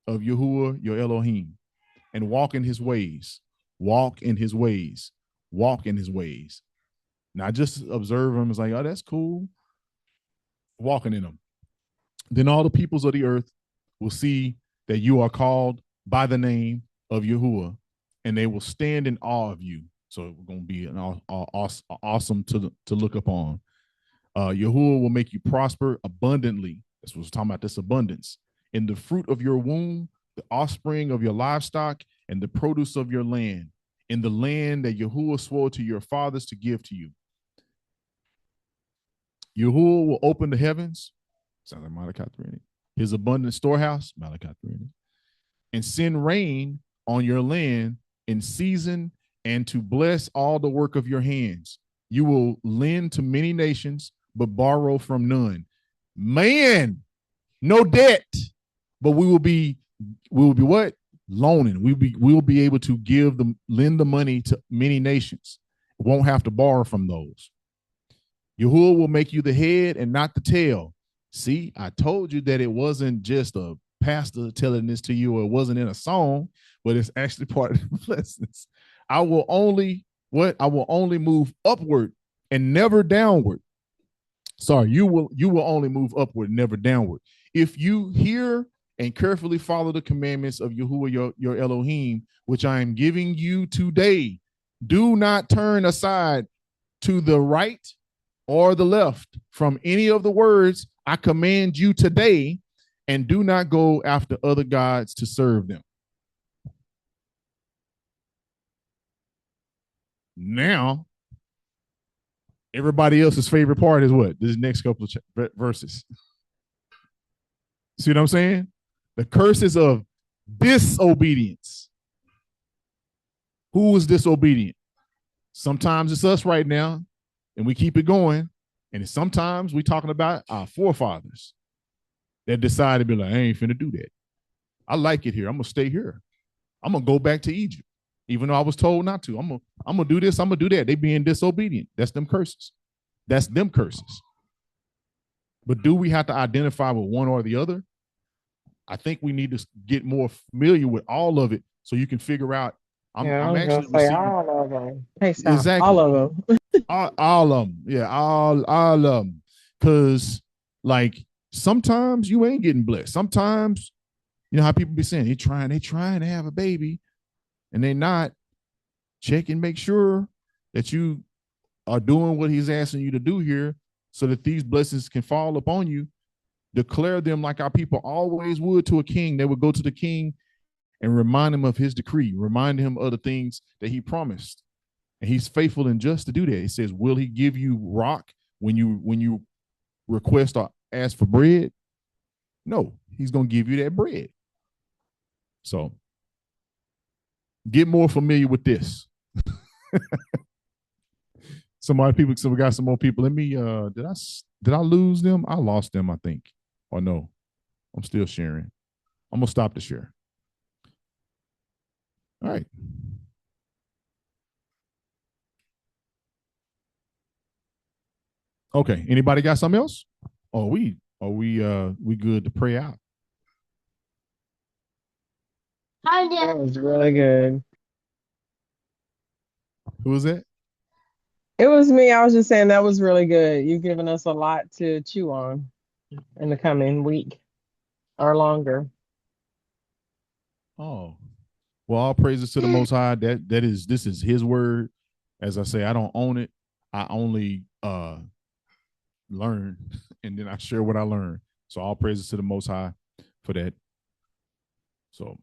of Yahuwah your Elohim and walk in his ways, walk in his ways, walk in his ways. Not just observe them as like, oh, that's cool. Walking in them. Then all the peoples of the earth will see that you are called by the name of Yahuwah, and they will stand in awe of you. So it's going to be awesome to look upon. Yahuwah will make you prosper abundantly. That's what we're talking about, this abundance. In the fruit of your womb, the offspring of your livestock, and the produce of your land, in the land that Yahuwah swore to your fathers to give to you. Yahuwah will open the heavens, sounds like Malachi 3, his abundant storehouse, Malachi 3, and send rain on your land in season and to bless all the work of your hands. You will lend to many nations, but borrow from none. Man, no debt, but we will be what? Loaning. We will be able to lend the money to many nations. Won't have to borrow from those. Yahuwah will make you the head and not the tail. See, I told you that it wasn't just a pastor telling this to you, or it wasn't in a song, but it's actually part of the blessings. I will only move upward and never downward. Sorry, you will only move upward, never downward. If you hear and carefully follow the commandments of Yahuwah your Elohim, which I am giving you today, do not turn aside to the right or the left from any of the words I command you today, and do not go after other gods to serve them. Now, everybody else's favorite part is what? This next couple of verses. See what I'm saying? The curses of disobedience. Who was disobedient? Sometimes it's us right now, and we keep it going. And sometimes we're talking about our forefathers that decided to be like, I ain't finna do that. I like it here. I'm gonna stay here. I'm gonna go back to Egypt, even though I was told not to. I'm gonna do this. I'm gonna do that. They being disobedient. That's them curses. That's them curses. But do we have to identify with one or the other? I think we need to get more familiar with all of it so you can figure out. I'm actually receiving all of them. Hey, stop. exactly All of them. all of them. Yeah, all of them. Because like sometimes you ain't getting blessed. Sometimes you know how people be saying they trying to have a baby, and they not. Check and make sure that you are doing what he's asking you to do here, so that these blessings can fall upon you. Declare them like our people always would to a king. They would go to the king and remind him of his decree, remind him of the things that he promised. And he's faithful and just to do that. He says, will he give you rock when you request or ask for bread? No, he's going to give you that bread. So get more familiar with this. So we got some more people. Let me did I lose them? I lost them, I think. Or no. I'm still sharing. I'm gonna stop the share. All right. Okay. Anybody got something else? Oh, we good to pray out. That was really good. Who was that? It was me. I was just saying that was really good. You've given us a lot to chew on in the coming week or longer. Oh. Well, all praises to the Most High. This is His word. As I say, I don't own it. I only learn, and then I share what I learn. So all praises to the Most High for that. So,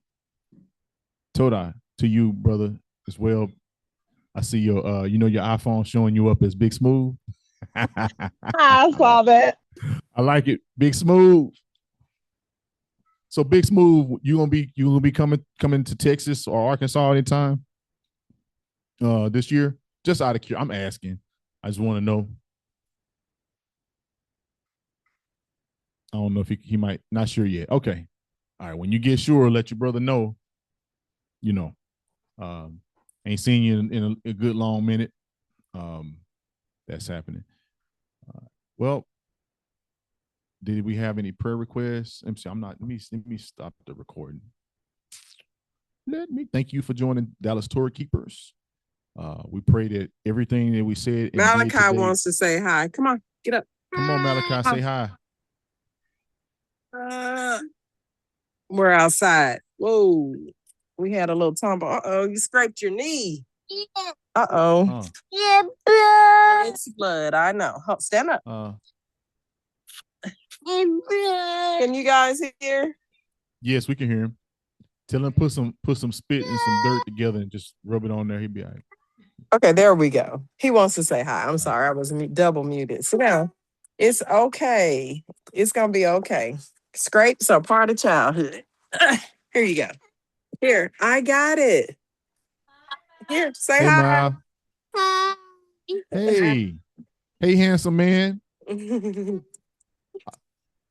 Todai, to you, brother, as well. I see your your iPhone showing you up as Big Smooth. I saw that. I like it, Big Smooth. So Big Smooth, you gonna be coming to Texas or Arkansas anytime this year? Just out of curiosity, I'm asking. I just want to know. I don't know if he might not sure yet. Okay, all right. When you get sure, let your brother know. You know, ain't seen you in a good long minute. That's happening. Well, did we have any prayer requests? I'm not. Let me stop the recording. Let me thank you for joining Dallas Tour Keepers. We pray that everything that we said. Malachi wants to say hi. Come on, get up. Come on, Malachi, say hi. We're outside. Whoa. We had a little tumble. Uh-oh, you scraped your knee. Uh-oh. It's blood. I know. Stand up. Can you guys hear? Yes, we can hear him. Tell him put some spit and some dirt together and just rub it on there. He'll be all right. Okay, there we go. He wants to say hi. I'm sorry, I was double muted. Sit down. It's okay. It's gonna be okay. Scrapes are part of childhood. Here you go. Here, I got it. Here, say Hey, hi. Ma. Hey, hey, handsome man.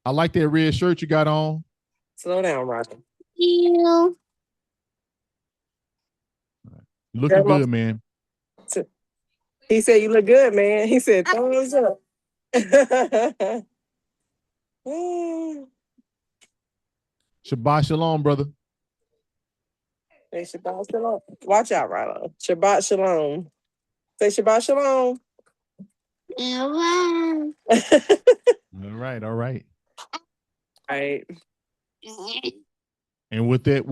I like that red shirt you got on. Slow down, Roger. You're looking good, man. He said, you look good, man. He said, thumbs up. Shabbat shalom, brother. Say Shabbat shalom. Watch out, Rilo. Shabbat shalom. Say Shabbat shalom. All right, all right. All right. And with that,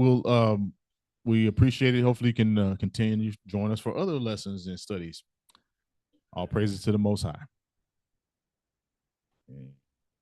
we appreciate it. Hopefully, you can continue to join us for other lessons and studies. All praises to the Most High.